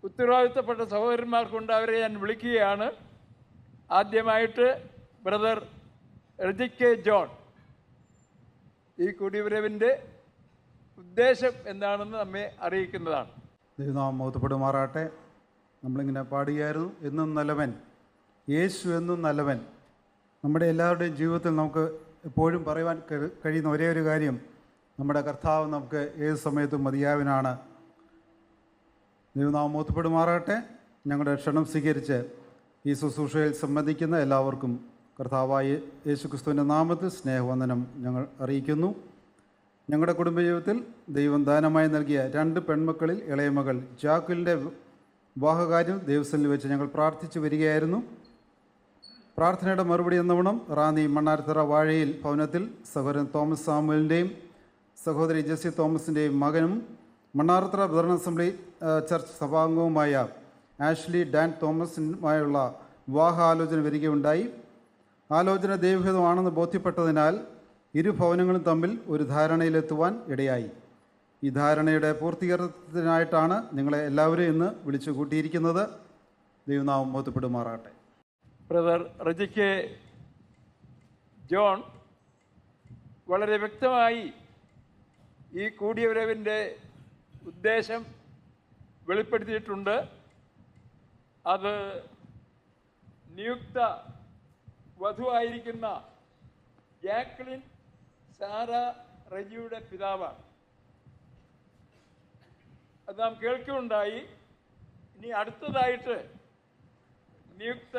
ഉത്തരവാദിത്തപ്പെട്ട സഹോദരന്മാർക്കുണ്ട്. അവരെ ഞാൻ വിളിക്കുകയാണ്. ആദ്യമായിട്ട് ബ്രദർ റിജിക് ജോൺ ഈ കൂടിവരവിൻ്റെ ഉദ്ദേശം എന്താണെന്ന് നമ്മെ അറിയിക്കുന്നതാണ്. ദൈവനാമം മഹത്വപ്പെടുമാറാട്ടെ. നമ്മളിങ്ങനെ പാടുകയായിരുന്നു, എന്നും നല്ലവൻ യേശു, എന്നും നല്ലവൻ. നമ്മുടെ എല്ലാവരുടെയും ജീവിതത്തിൽ നമുക്ക് എപ്പോഴും പറയുവാൻ കഴിയുന്ന ഒരേ ഒരു കാര്യം, നമ്മുടെ കർത്താവ് നമുക്ക് ഏത് സമയത്തും മതിയായവനാണ്. ദൈവനാമം മഹത്വപ്പെടുമാറാട്ടെ. ഞങ്ങളുടെ ക്ഷണം സ്വീകരിച്ച് ഈ ശുശ്രൂഷയിൽ സംബന്ധിക്കുന്ന എല്ലാവർക്കും കർത്താവായ യേശുക്രിസ്തുവിൻ്റെ നാമത്തിൽ സ്നേഹവന്ദനം ഞങ്ങൾ അറിയിക്കുന്നു. ഞങ്ങളുടെ കുടുംബജീവിതത്തിൽ ദൈവം ദാനമായി നൽകിയ 2 പെൺമക്കളിൽ ഇളയ മകൾ ജാക്കുലിൻ്റെ വിവാഹകാര്യം ദൈവസ്ഥലിൽ വെച്ച് ഞങ്ങൾ പ്രാർത്ഥിച്ചു വരികയായിരുന്നു. പ്രാർത്ഥനയുടെ മറുപടി എന്നവണ്ണം റാന്നി മണ്ണാർത്തറ വാഴയിൽ ഭവനത്തിൽ സഹോദരൻ തോമസ് സാമുവലിൻ്റെയും സഹോദരി ജെസ്സി തോമസിൻ്റെയും മകനും മണ്ണാർത്തറ ബ്രദർ അസംബ്ലി ചർച്ച് സഭാംഗവുമായ ആഷ്ലി ഡാൻ തോമസുമായുള്ള വിവാഹാലോചന വരികയുണ്ടായി. ആലോചന ദൈവഹിതമാണെന്ന് ബോധ്യപ്പെട്ടതിനാൽ ഇരു ഭവനങ്ങളും തമ്മിൽ ഒരു ധാരണയിലെത്തുവാൻ ഇടയായി. ഈ ധാരണയുടെ പൂർത്തീകരണത്തിനായിട്ടാണ് നിങ്ങളെ എല്ലാവരെയും ഇന്ന് വിളിച്ചു കൂട്ടിയിരിക്കുന്നത്. ദൈവനാമം മഹത്വപ്പെടുമാറാട്ടെ. ബ്രദർ റിജിക് ജോൺ വളരെ വ്യക്തമായി ഈ കൂടിയവരവിൻ്റെ ഉദ്ദേശം വെളിപ്പെടുത്തിയിട്ടുണ്ട്. അത് നിയുക്ത വധുവായിരിക്കുന്ന ജാക്ലിൻ സാറ റജിയുടെ പിതാവാണ്. അത് നാം കേൾക്കുകയുണ്ടായി. ഇനി അടുത്തതായിട്ട് നിയുക്ത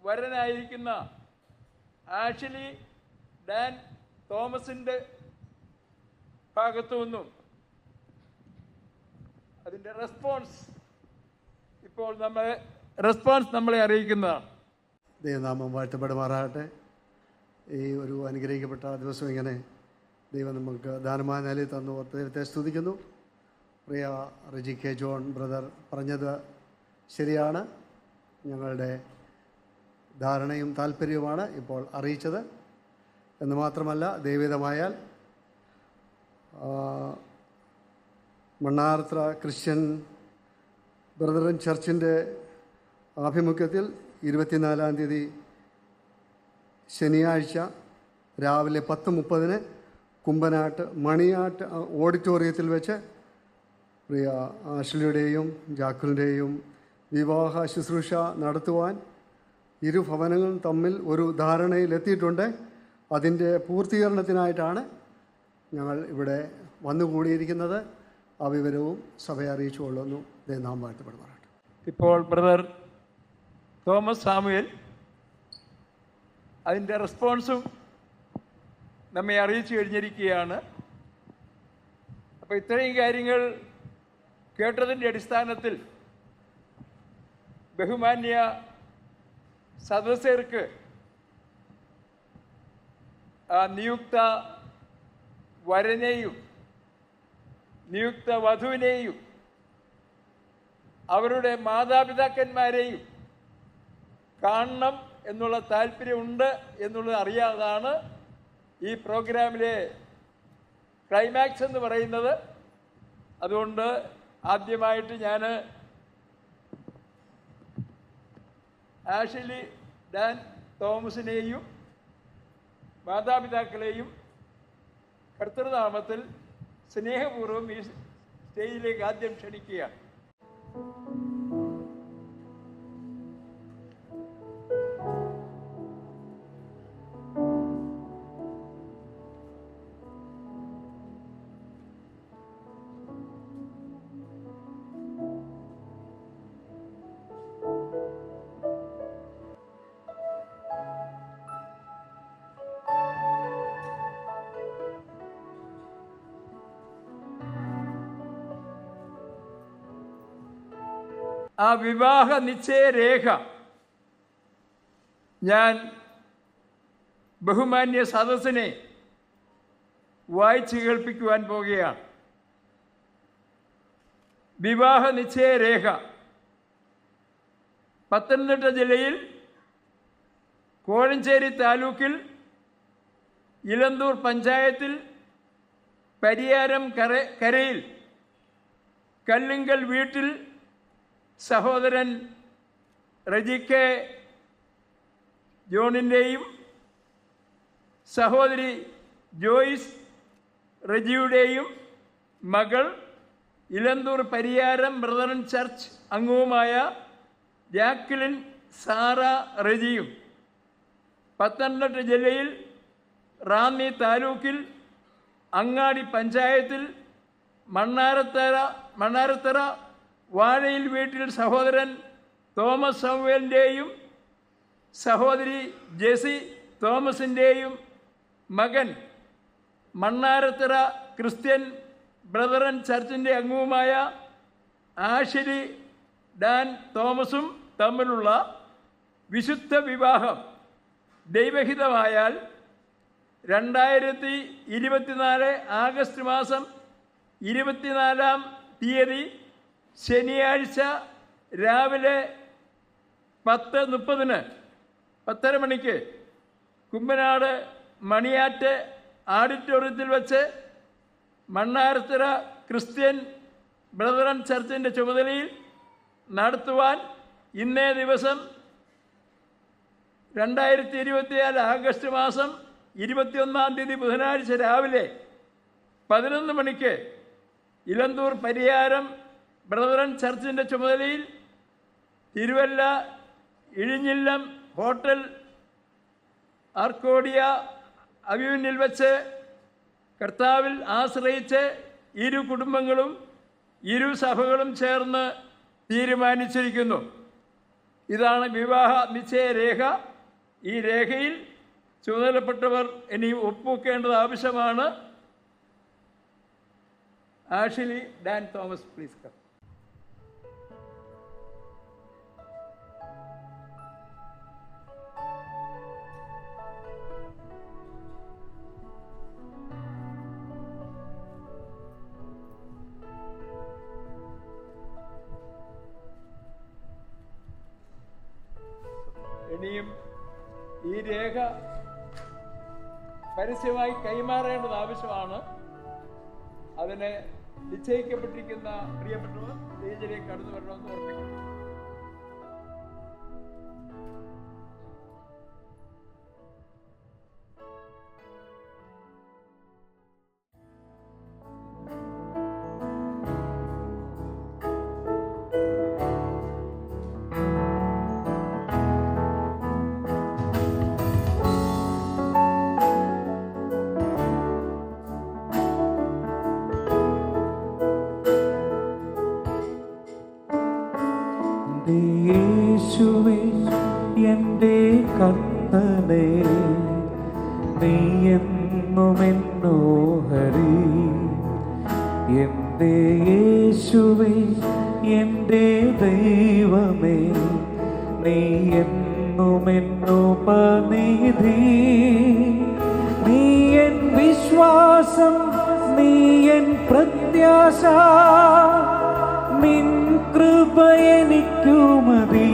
വരനായിരിക്കുന്ന ആഷ്ലി ഡാൻ തോമസിൻ്റെ ഭാഗത്തു നിന്നും അതിൻ്റെ റെസ്പോൺസ് നമ്മളെ അറിയിക്കുന്നതാണ്. ദൈവനാമം വാഴ്ത്തപ്പെടുമാറാകട്ടെ. ഈ ഒരു അനുഗ്രഹിക്കപ്പെട്ട ദിവസം ഇങ്ങനെ ദൈവം നമുക്ക് ദാനമായ നിലയിൽ തന്നു ദൈവത്തെ സ്തുതിക്കുന്നു. പ്രിയ റിജിക് ജോൺ ബ്രദർ പറഞ്ഞത് ശരിയാണ്. ഞങ്ങളുടെ ധാരണയും താല്പര്യവുമാണ് ഇപ്പോൾ അറിയിച്ചത് എന്ന് മാത്രമല്ല, ദൈവഹിതമായാൽ മണ്ണാർത്തറ ക്രിസ്ത്യൻ ബ്രദറൻ ചർച്ചിൻ്റെ ആഭിമുഖ്യത്തിൽ 24-ാം തീയതി ശനിയാഴ്ച രാവിലെ 10:30 കുമ്പനാട്ട് മണിയാട്ട് ഓഡിറ്റോറിയത്തിൽ വെച്ച് പ്രിയ ആഷ്ലിയുടെയും ജാക്കുലിൻ്റെയും വിവാഹ ശുശ്രൂഷ നടത്തുവാൻ ഇരു ഭവനങ്ങളും തമ്മിൽ ഒരു ധാരണയിലെത്തിയിട്ടുണ്ട്. അതിൻ്റെ പൂർത്തീകരണത്തിനായിട്ടാണ് ഞങ്ങൾ ഇവിടെ വന്നുകൂടിയിരിക്കുന്നത്. ആ വിവരവും സഭയെ അറിയിച്ചു കൊള്ളുന്നു. നാം വാഴ്ത്തപ്പെടുമാറാട്ടെ. ഇപ്പോൾ ബ്രദർ തോമസ് സാമുവൽ അതിൻ്റെ റെസ്പോൺസും നമ്മെ അറിയിച്ചു കഴിഞ്ഞിരിക്കുകയാണ്. അപ്പോൾ ഇത്രയും കാര്യങ്ങൾ കേട്ടതിൻ്റെ അടിസ്ഥാനത്തിൽ ബഹുമാന്യ സദസ്യർക്ക് ആ നിയുക്ത വരനെയും നിയുക്ത വധുവിനെയും അവരുടെ മാതാപിതാക്കന്മാരെയും കാണണം എന്നുള്ള താല്പര്യമുണ്ട് എന്നുള്ളത് അറിയാതാണ് ഈ പ്രോഗ്രാമിലെ ക്ലൈമാക്സ് എന്ന് പറയുന്നത്. അതുകൊണ്ട് ആദ്യമായിട്ട് ഞാൻ ആഷ്ലി ഡാൻ തോമസിനെയും മാതാപിതാക്കളെയും കർത്തൃനാമത്തിൽ സ്നേഹപൂർവ്വം ഈ സ്റ്റേജിലേക്ക് ആദ്യം ക്ഷണിക്കുകയാണ്. ആ വിവാഹ നിശ്ചയ രേഖ ഞാൻ ബഹുമാന്യ സദസ്സിനെ വായിച്ചു കേൾപ്പിക്കുവാൻ പോകുകയാണ്. വിവാഹ നിശ്ചയ രേഖ പത്തനംതിട്ട ജില്ലയിൽ കോഴഞ്ചേരി താലൂക്കിൽ ഇലന്തൂർ പഞ്ചായത്തിൽ പരിയാരം കരയിൽ കല്ലുങ്കൽ വീട്ടിൽ സഹോദരൻ റജി കെ ജോണിൻ്റെയും സഹോദരി ജോയിസ് റജിയുടെയും മകൾ ഇലന്തൂർ പരിയാരം ബ്രദറൻ ചർച്ച് അംഗവുമായ ജാക്ലിൻ സാറ റജിയും പത്തനംതിട്ട ജില്ലയിൽ റാന്നി താലൂക്കിൽ അങ്ങാടി പഞ്ചായത്തിൽ മണ്ണാരത്തറ വാഴയിൽ വീട്ടിൽ സഹോദരൻ തോമസ് സാമുവേലിൻ്റെയും സഹോദരി ജെസി തോമസിൻ്റെയും മകൻ മണ്ണാരത്തറ ക്രിസ്ത്യൻ ബ്രദറൻ ചർച്ചിൻ്റെ അംഗവുമായ ആഷ്ലി ഡാൻ തോമസും തമ്മിലുള്ള വിശുദ്ധ വിവാഹം ദൈവഹിതമായാൽ 2024 ആഗസ്റ്റ് മാസം 24-ാം തീയതി ശനിയാഴ്ച രാവിലെ 10:30 10:30 മണിക്ക് കുമ്പനാട് മണിയാറ്റ് ഓഡിറ്റോറിയത്തിൽ വച്ച് മണ്ണാരത്തറ ക്രിസ്ത്യൻ ബ്രദറൻ ചർച്ചിൻ്റെ ചുമതലയിൽ നടത്തുവാൻ ഇന്നേ ദിവസം 2024 ആഗസ്റ്റ് മാസം 21-ാം തീയതി ബുധനാഴ്ച രാവിലെ 11 മണിക്ക് ഇലന്തൂർ പരിയാരം ബ്രദറൻ ചർച്ചിൻ്റെ ചുമതലയിൽ തിരുവല്ല ഇഴിഞ്ഞില്ലം ഹോട്ടൽ ആർക്കോഡിയ അവ്യൂനിൽ വച്ച് കർത്താവിൽ ആശ്രയിച്ച് ഇരു കുടുംബങ്ങളും ഇരു സഭകളും ചേർന്ന് തീരുമാനിച്ചിരിക്കുന്നു. ഇതാണ് വിവാഹ നിശ്ചയ രേഖ. ഈ രേഖയിൽ ചുമതലപ്പെട്ടവർ ഇനി ഒപ്പുവെക്കേണ്ടത് ആവശ്യമാണ്. Ashley Dan Thomas please come. ഇനിയും ഈ രേഖ പരസ്യമായി കൈമാറേണ്ടത് ആവശ്യമാണ്. അതിന് നിശ്ചയിക്കപ്പെട്ടിരിക്കുന്ന പ്രിയപ്പെട്ടവർ സ്റ്റേജിലേക്ക് കടന്നു വരണമെന്ന് ഓർമ്മിക്കുന്നു. യേശുവേ എൻ്റെ കർത്തനേ, നീ എന്നുമെന്നോഹരി. എൻ്റെ യേശുവേ എൻ്റെ ദൈവമേ, നീ എന്നുമെന്നുപനിധി. നീ എൻ വിശ്വാസം, നീ എൻ പ്രത്യാശ, നിൻ കൃപ എനിക്കു മതി.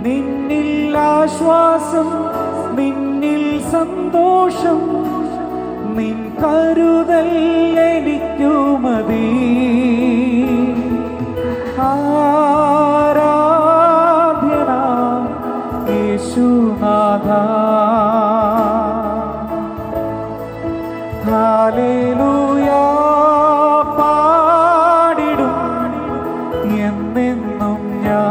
നിന്നിൽ ആശ്വാസം, നിന്നിൽ സന്തോഷം, നിൻ കരുതൽ എനിക്കു മതി. ആരാധ്യനാം യേശുനാഥ, ഹല്ലേലൂയ പാടിടും എന്നെന്നും ഞാൻ.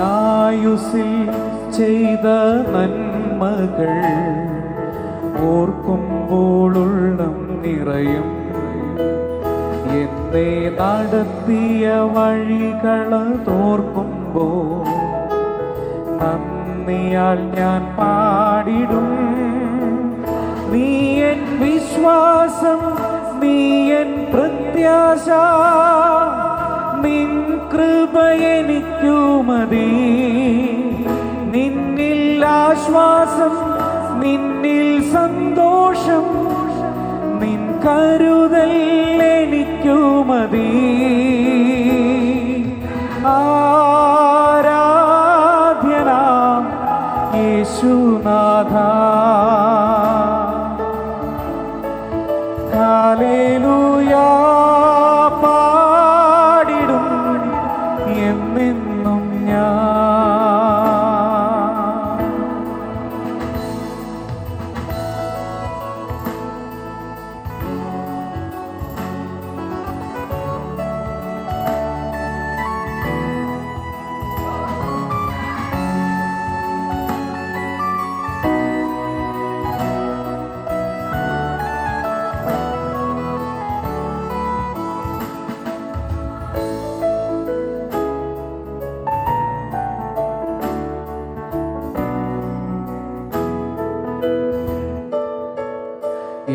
ആയുസ്സിൽ ചെയ്ത നന്മകൾ ഓർക്കുമ്പോഴുള്ളം നിറയും. എന്നെ നടത്തിയ വഴികളതോർക്കുമ്പോൾ നന്ദിയാൽ ഞാൻ പാടിടും. നീ എൻ വിശ്വാസം, നീ എൻ പ്രത്യാശ, നിൻ കൃപ എനിക്കു മതി. നിന്നിൽ ആശ്വാസം, നിന്നിൽ സന്തോഷം, നിൻ കരുതൽ എനിക്കു മതി. ആരാധ്യനാം യേശുനാഥ, ഹല്ലേലൂയ പാടിടും എന്നെന്നും ഞാൻ.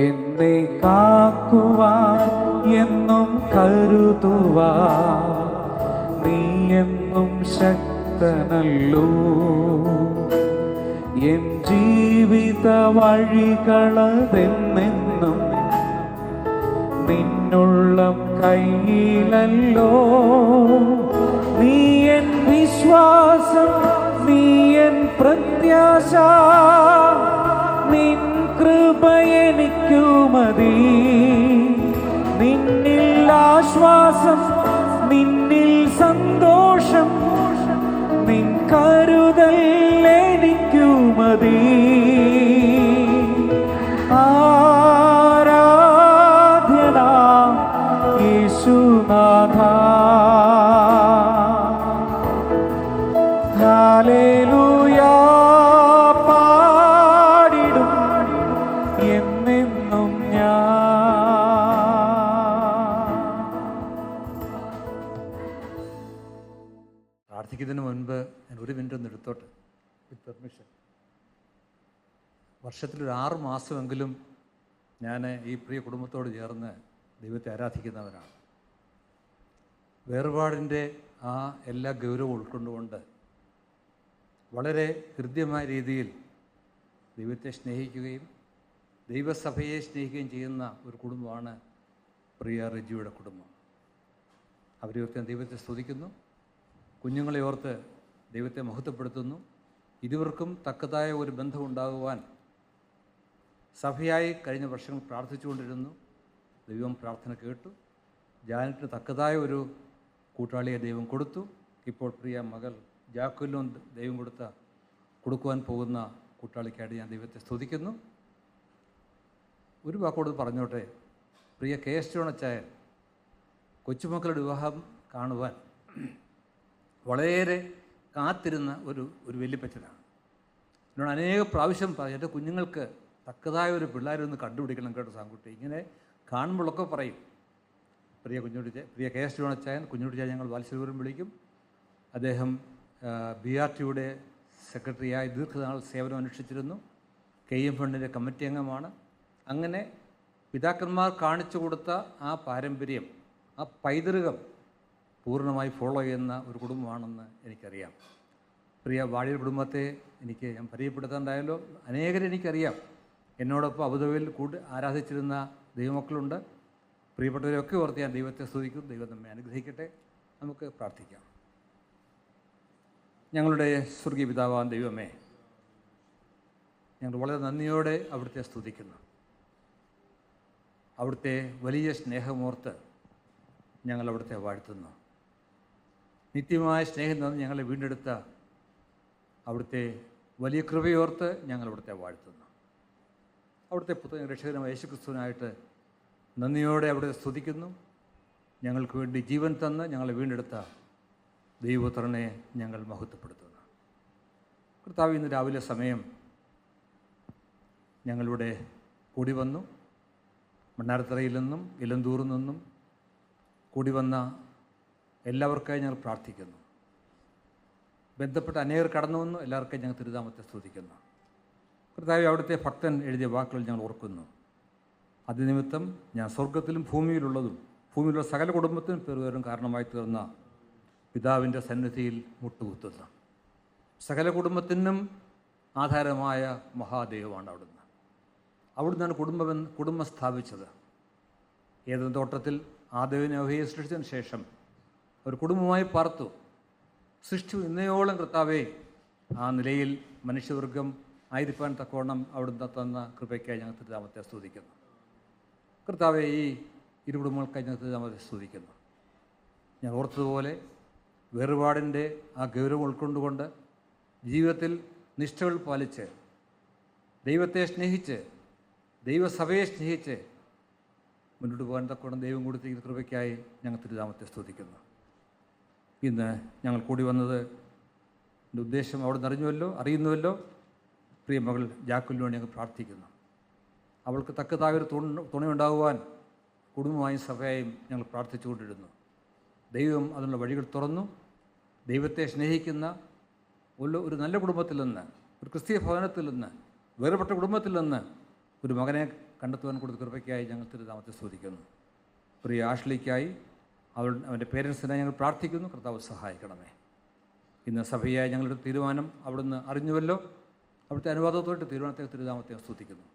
എന്നെ കാക്കുവാൻ എന്നും കരുതുവാൻ നീ എന്നും ശക്തനല്ലോ. എൻ ജീവിത വഴികളതെന്നെന്നും നിന്നുള്ളം കയ്യിലല്ലോ. നീ എൻ വിശ്വാസം, നീ എൻ പ്രത്യാശ, നിൻ കൃപ എനിക്കു മതി. നിന്നിൽ ആശ്വാസം, നിന്നിൽ സന്തോഷം, നിൻ കരുതൽ എനിക്കു മതി. ആരാധ്യനാം യേശുനാഥ, ഹല്ലേലൂയ പാടിടും എന്നെന്നും ഞാൻ. പ്രാർത്ഥിക്കുന്നതിന് മുൻപ് ഞാൻ ഒരു മിനിറ്റ് ഒന്ന് എടുത്തോട്ടെ, വിത്ത് പെർമിഷൻ. വർഷത്തിലൊരു 6 മാസമെങ്കിലും ഞാൻ ഈ പ്രിയ കുടുംബത്തോട് ചേർന്ന് ദൈവത്തെ ആരാധിക്കുന്നവരാണ്. വേർപാടിൻ്റെ ആ എല്ലാ ഗൗരവവും ഉൾക്കൊണ്ടുകൊണ്ട് വളരെ ഹൃദ്യമായ രീതിയിൽ ദൈവത്തെ സ്നേഹിക്കുകയും ദൈവസഭയെ സ്നേഹിക്കുകയും ചെയ്യുന്ന ഒരു കുടുംബമാണ് പ്രിയ റെജിയുടെ കുടുംബം. അവരെ ഓർത്ത് ഞാൻ ദൈവത്തെ സ്തുതിക്കുന്നു. കുഞ്ഞുങ്ങളെ ഓർത്ത് ദൈവത്തെ മഹത്വപ്പെടുത്തുന്നു. ഇരുവർക്കും തക്കതായ ഒരു ബന്ധമുണ്ടാകുവാൻ സഭയായി കഴിഞ്ഞ വർഷങ്ങൾ പ്രാർത്ഥിച്ചുകൊണ്ടിരുന്നു. ദൈവം പ്രാർത്ഥന കേട്ടു. ജാനറ്റിന് തക്കതായ ഒരു കൂട്ടാളിയെ ദൈവം കൊടുത്തു. ഇപ്പോൾ പ്രിയ മകൾ ജാക്കുലും ദൈവം കൊടുക്കുവാൻ പോകുന്ന കൂട്ടാളിക്കായിട്ട് ഞാൻ ദൈവത്തെ സ്തുതിക്കുന്നു. ഒരു വാക്കോട് പറഞ്ഞോട്ടെ, പ്രിയ കെ എസ് ജോണച്ചായൻ കൊച്ചുമക്കളുടെ വിവാഹം കാണുവാൻ വളരെ കാത്തിരുന്ന ഒരു വല്യപ്പച്ചനാണ്. എന്നോട് അനേക പ്രാവശ്യം പറഞ്ഞു, എൻ്റെ കുഞ്ഞുങ്ങൾക്ക് തക്കതായ ഒരു പിള്ളേരൊന്ന് കണ്ടുപിടിക്കണം കേട്ടോ സാങ്കുട്ടി. ഇങ്ങനെ കാണുമ്പോഴൊക്കെ പറയും. പ്രിയ കെ എസ് ജോണച്ചായൻ, കുഞ്ഞുകുട്ടിച്ചായൻ ഞങ്ങൾ വാത്സല്യപൂർവ്വം വിളിക്കും. അദ്ദേഹം BRTയുടെ സെക്രട്ടറിയായി ദീർഘനാൾ സേവനം അനുഷ്ഠിച്ചിരുന്നു. KM ഫണ്ടിൻ്റെ കമ്മിറ്റി അംഗമാണ്. അങ്ങനെ പിതാക്കന്മാർ കാണിച്ചു കൊടുത്ത ആ പാരമ്പര്യം, ആ പൈതൃകം പൂർണ്ണമായി ഫോളോ ചെയ്യുന്ന ഒരു കുടുംബമാണെന്ന് എനിക്കറിയാം. പ്രിയ വാടിയർ കുടുംബത്തെ ഞാൻ പരിചയപ്പെടുത്താണ്ടായല്ലോ. അനേകരെ എനിക്കറിയാം. എന്നോടൊപ്പം അബുദാബിയിൽ ആരാധിച്ചിരുന്ന ദൈവമക്കളുണ്ട്. പ്രിയപ്പെട്ടവരെയൊക്കെ ഓർത്ത് ഞാൻ ദൈവത്തെ സ്തുതിക്കും. ദൈവം നമ്മെ അനുഗ്രഹിക്കട്ടെ. നമുക്ക് പ്രാർത്ഥിക്കാം. ഞങ്ങളുടെ സ്വർഗീയ പിതാവാൻ ദൈവമേ, ഞങ്ങൾ വളരെ നന്ദിയോടെ അവിടുത്തെ സ്തുതിക്കുന്നു. അവിടുത്തെ വലിയ സ്നേഹമോർത്ത് ഞങ്ങൾ അവിടുത്തെ വാഴ്ത്തുന്നു. നിത്യമായ സ്നേഹം തന്ന് ഞങ്ങളെ വീണ്ടെടുത്ത അവിടുത്തെ വലിയ കൃപയോർത്ത് ഞങ്ങൾ അവിടുത്തെ വാഴ്ത്തുന്നു. അവിടുത്തെ പുത്രൻ രക്ഷകനായ യേശുക്രിസ്തുവിനായിട്ട് നന്ദിയോടെ അവിടുത്തെ സ്തുതിക്കുന്നു. ഞങ്ങൾക്ക് വേണ്ടി ജീവൻ തന്ന് ഞങ്ങളെ വീണ്ടെടുത്ത ദൈവപുത്രനെ ഞങ്ങൾ മഹത്വപ്പെടുത്തുന്നു. കർത്താവ്, ഇന്ന് രാവിലെ സമയം ഞങ്ങളിവിടെ കൂടി വന്നു. മണ്ണാർത്തറയിൽ നിന്നും ഇലന്തൂറിൽ നിന്നും കൂടി വന്ന എല്ലാവർക്കായി ഞങ്ങൾ പ്രാർത്ഥിക്കുന്നു. ബന്ധപ്പെട്ട അനേകർ കടന്നു വന്നു. എല്ലാവർക്കും ഞങ്ങൾ തിരുനാമത്തെ സ്തുതിക്കുന്നു. കർത്താവ്, അവിടുത്തെ ഭക്തൻ എഴുതിയ വാക്കുകൾ ഞങ്ങൾ ഓർക്കുന്നു. അതിനിമിത്തം ഞാൻ സ്വർഗത്തിലും ഭൂമിയിലുള്ള സകല കുടുംബത്തിനും പേറുവരും കാരണമായി തീർന്ന പിതാവിൻ്റെ സന്നിധിയിൽ മുട്ടുകുത്തുന്നു. സകല കുടുംബത്തിനും ആധാരമായ മഹാദൈവമാണ് അവിടുന്നാണ് കുടുംബം സ്ഥാപിച്ചത്. ഏതൊരു തോട്ടത്തിൽ ആദവിനെ അവയെ സൃഷ്ടിച്ചതിന് ശേഷം ഒരു കുടുംബമായി പാർത്തു. സൃഷ്ടി ഇന്നയോളം കർത്താവെ ആ നിലയിൽ മനുഷ്യവർഗം ആയിരിക്കാൻ തക്കവണ്ണം അവിടുന്ന് തന്ന കൃപയ്ക്കായി ഞങ്ങൾ തിരുനാമത്തെ സ്തുതിക്കുന്നു. കർത്താവെ, ഈ ഇരു കുടുംബങ്ങൾക്കായി ഞങ്ങൾ തിരുനാമത്തെ സ്തുതിക്കുന്നു. ഞാൻ ഓർത്തതുപോലെ വേറുപാടിൻ്റെ ആ ഗൗരവം ഉൾക്കൊണ്ടുകൊണ്ട് ജീവിതത്തിൽ നിഷ്ഠകൾ പാലിച്ച് ദൈവത്തെ സ്നേഹിച്ച് ദൈവസഭയെ സ്നേഹിച്ച് മുന്നോട്ട് പോകാൻ തക്കവണ്ണം ദൈവം കൊടുത്തിരിക്കുന്ന കൃപയ്ക്കായി ഞങ്ങൾ തിരുനാമത്തെ സ്തുതിക്കുന്നു. ഇന്ന് ഞങ്ങൾ കൂടി വന്നത് എൻ്റെ ഉദ്ദേശം അവിടെ നിറഞ്ഞുവല്ലോ, അറിയുന്നുവല്ലോ. പ്രിയ മകൾ ജാക്കുലിന് വേണ്ടി ഞങ്ങൾ പ്രാർത്ഥിക്കുന്നു. അവൾക്ക് തക്കതായൊരു തുണയുണ്ടാകുവാൻ കുടുംബമായും സഭയായും ഞങ്ങൾ പ്രാർത്ഥിച്ചുകൊണ്ടിരുന്നു. ദൈവം അതിനുള്ള വഴികൾ തുറന്നു. ദൈവത്തെ സ്നേഹിക്കുന്ന ഒരു നല്ല കുടുംബത്തിൽ നിന്ന്, ഒരു ക്രിസ്തീയ ഭവനത്തിൽ നിന്ന്, വേറുപെട്ട കുടുംബത്തിൽ നിന്ന് ഒരു മകനെ കണ്ടെത്തുവാൻ കൊടുത്ത കൃപയ്ക്കായി ഞങ്ങൾ തിരുനാമത്തെ സ്തുതിക്കുന്നു. പ്രിയ ആഷ്ലിക്കായി അവൻ്റെ പേരൻസിനായി ഞങ്ങൾ പ്രാർത്ഥിക്കുന്നു. കർത്താവ് സഹായിക്കണമേ. ഇന്ന് സഭയായി ഞങ്ങളുടെ തീരുമാനം അവിടുന്ന് അറിഞ്ഞുവല്ലോ. അവിടുത്തെ അനുവാദത്തോട്ട് തീരുമാനത്തെ തിരുനാമത്തെ സ്തുതിക്കുന്നു.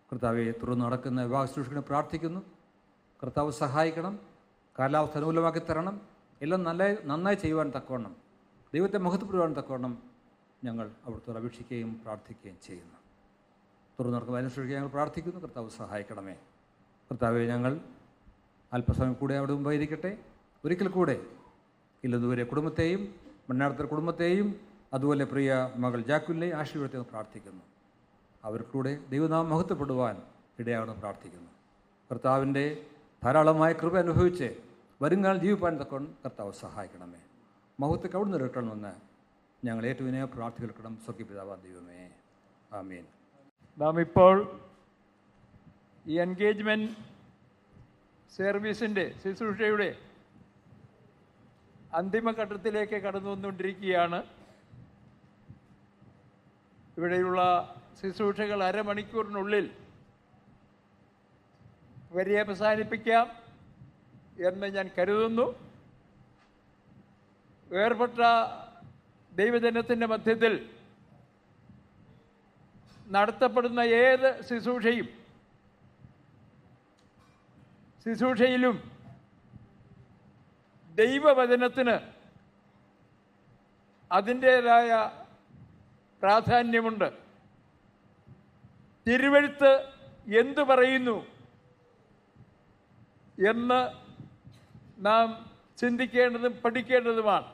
കർത്താവെ, തുറന്നു നടക്കുന്ന വിവാഹ ശുശ്രൂഷകളെ പ്രാർത്ഥിക്കുന്നു. കർത്താവ് സഹായിക്കണം. കാലാവസ്ഥ അനുകൂലമാക്കി തരണം. എല്ലാം നന്നായി ചെയ്യുവാൻ തക്കവണ്ണം, ദൈവത്തെ മഹത്വപ്പെടുവാൻ തക്കവണ്ണം ഞങ്ങൾ അവിടുത്തെ അപേക്ഷിക്കുകയും പ്രാർത്ഥിക്കുകയും ചെയ്യുന്നു. തുറന്നു നടക്കുന്ന അനുസരിച്ച് ഞങ്ങൾ പ്രാർത്ഥിക്കുന്നു. കർത്താവ് സഹായിക്കണമേ. കർത്താവെ, ഞങ്ങൾ അല്പസമയം കൂടെ അവിടെ മുമ്പായിരിക്കട്ടെ. ഒരിക്കൽ കൂടെ ഇല്ലതുവരെ കുടുംബത്തെയും മണ്ണാർത്തറ കുടുംബത്തെയും അതുപോലെ പ്രിയ മകൾ ജാക്കുലിനെയും ആശീർവദിച്ച് പ്രാർത്ഥിക്കുന്നു. അവർക്കൂടെ ദൈവനാമം മഹത്വപ്പെടുവാൻ ഇടയാകണം പ്രാർത്ഥിക്കുന്നു. കർത്താവിൻ്റെ ധാരാളമായ കൃപ അനുഭവിച്ച് വരുംകാലം ജീവിപ്പാൻ തക്കൊണ്ട് കർത്താവ് സഹായിക്കണമേ. മഹത്വക്ക് അവിടുന്ന് ഇരട്ടണമെന്ന് ഞങ്ങൾ ഏറ്റവും വിനയ പ്രാർത്ഥിക്കണം. സ്വർഗ്ഗപിതാവായ ദൈവമേ, ആമേൻ. നാം ഇപ്പോൾ ഈ എൻഗേജ്മെൻറ്റ് സർവീസിൻ്റെ ശുശ്രൂഷയുടെ അന്തിമഘട്ടത്തിലേക്ക് കടന്നു വന്നുകൊണ്ടിരിക്കുകയാണ്. ഇവിടെയുള്ള ശുശ്രൂഷകൾ അരമണിക്കൂറിനുള്ളിൽ പര്യവസാനിപ്പിക്കാം എന്ന് ഞാൻ കരുതുന്നു. വേർപെട്ട ദൈവജനത്തിൻ്റെ മധ്യത്തിൽ നടത്തപ്പെടുന്ന ഏത് ശുശ്രൂഷയിലും ദൈവവചനത്തിന് അതിൻ്റേതായ പ്രാധാന്യമുണ്ട്. തിരുവെഴുത്ത് എന്തു പറയുന്നു എന്ന് നാം ചിന്തിക്കേണ്ടതും പഠിക്കേണ്ടതുമാണ്.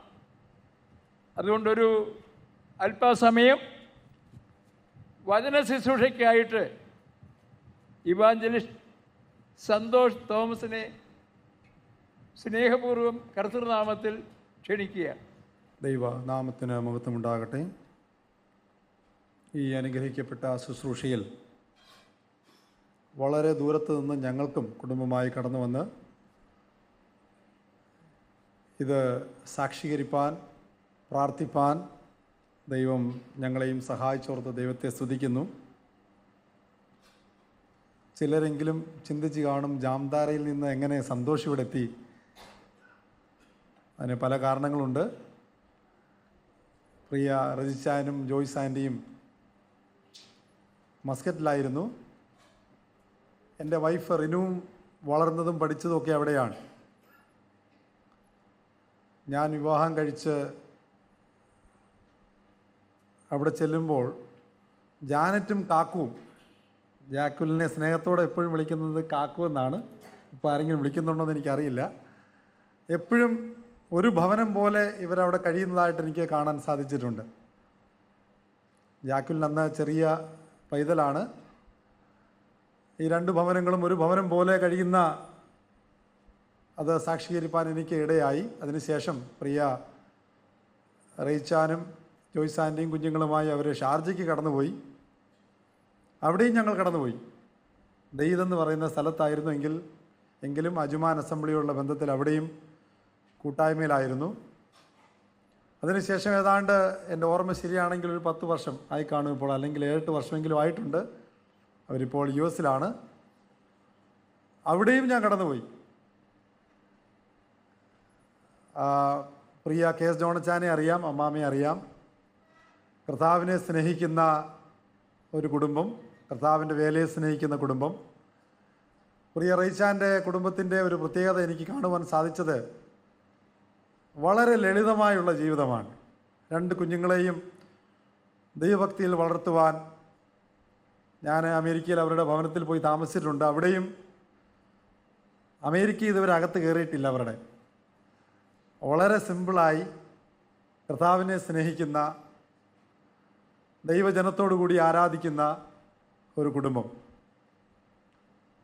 അതുകൊണ്ടൊരു അല്പസമയം വചന ശുശ്രൂഷയ്ക്കായിട്ട് ഇവാഞ്ചലിസ്റ്റ് സന്തോഷ് തോമസിനെ സ്നേഹപൂർവ്വം കർത്തൃനാമത്തിൽ ക്ഷണിക്കുകയാണ്. ദൈവനാമത്തിന് മഹത്വമുണ്ടാകട്ടെ. ഈ അനുഗ്രഹിക്കപ്പെട്ട ശുശ്രൂഷയിൽ വളരെ ദൂരത്ത് നിന്ന് ഞങ്ങൾക്കും കുടുംബമായി കടന്നു വന്ന് ഇത് സാക്ഷീകരിപ്പാൻ പ്രാർത്ഥിപ്പാൻ ദൈവം ഞങ്ങളെയും സഹായിച്ചോർത്ത് ദൈവത്തെ സ്തുതിക്കുന്നു. ചിലരെങ്കിലും ചിന്തിച്ച് കാണും, ജാംതാരയിൽ നിന്ന് എങ്ങനെ സന്തോഷ് ഇവിടെ എത്തി. അതിന് പല കാരണങ്ങളുണ്ട്. പ്രിയ റജിച്ചാനും ജോയ്സ് ആൻറ്റിയും മസ്കറ്റിലായിരുന്നു. എൻ്റെ വൈഫ് റിനുവും വളർന്നതും പഠിച്ചതും ഒക്കെ അവിടെയാണ്. ഞാൻ വിവാഹം കഴിച്ച് അവിടെ ചെല്ലുമ്പോൾ ജാനറ്റും കാക്കുവും, ജാക്കുലിനെ സ്നേഹത്തോടെ എപ്പോഴും വിളിക്കുന്നത് കാക്കു എന്നാണ്, ഇപ്പോൾ ആരെങ്കിലും വിളിക്കുന്നുണ്ടോ എന്ന് എനിക്കറിയില്ല. എപ്പോഴും ഒരു ഭവനം പോലെ ഇവരവിടെ കഴിയുന്നതായിട്ട് എനിക്ക് കാണാൻ സാധിച്ചിട്ടുണ്ട്. ജാക്കുലിന് അന്ന് ചെറിയ പൈതലാണ്. ഈ രണ്ട് ഭവനങ്ങളും ഒരു ഭവനം പോലെ കഴിയുന്ന അത് സാക്ഷീകരിപ്പാൻ എനിക്ക് ഇടയായി. അതിനുശേഷം പ്രിയ റീച്ചാനും ജോയ്സ് ആൻറ്റിയും കുഞ്ഞുങ്ങളുമായി അവർ ഷാർജയ്ക്ക് കടന്നുപോയി. അവിടെയും ഞങ്ങൾ കടന്നുപോയി. ദെയ്ദ് എന്ന് പറയുന്ന സ്ഥലത്തായിരുന്നു എങ്കിലും അജുമാൻ അസംബ്ലിയുള്ള ബന്ധത്തിൽ അവിടെയും കൂട്ടായ്മയിലായിരുന്നു. അതിനുശേഷം ഏതാണ്ട് എൻ്റെ ഓർമ്മ ശരിയാണെങ്കിൽ ഒരു 10 വർഷം ആയി കാണും ഇപ്പോൾ, അല്ലെങ്കിൽ 7-8 വർഷമെങ്കിലും ആയിട്ടുണ്ട്. അവരിപ്പോൾ US-ലാണ്. അവിടെയും ഞാൻ കടന്നുപോയി. പ്രിയ KS ജോണച്ചാനെ അറിയാം, അമ്മാമയെ അറിയാം. കർത്താവിനെ സ്നേഹിക്കുന്ന ഒരു കുടുംബം, കർത്താവിൻ്റെ വേലയെ സ്നേഹിക്കുന്ന കുടുംബം. പ്രിയ റൈച്ചാൻ്റെ കുടുംബത്തിൻ്റെ ഒരു പ്രത്യേകത എനിക്ക് കാണുവാൻ സാധിച്ചത് വളരെ ലളിതമായുള്ള ജീവിതമാണ്. 2 കുഞ്ഞുങ്ങളെയും ദൈവഭക്തിയിൽ വളർത്തുവാൻ ഞാൻ അമേരിക്കയിൽ അവരുടെ ഭവനത്തിൽ പോയി താമസിച്ചിട്ടുണ്ട്. അവിടെയും അമേരിക്ക ഇതുവരെ അകത്ത് കയറിയിട്ടില്ല. അവരുടെ വളരെ സിമ്പിളായി കർത്താവിനെ സ്നേഹിക്കുന്ന, ദൈവജനത്തോടു കൂടി ആരാധിക്കുന്ന ഒരു കുടുംബം.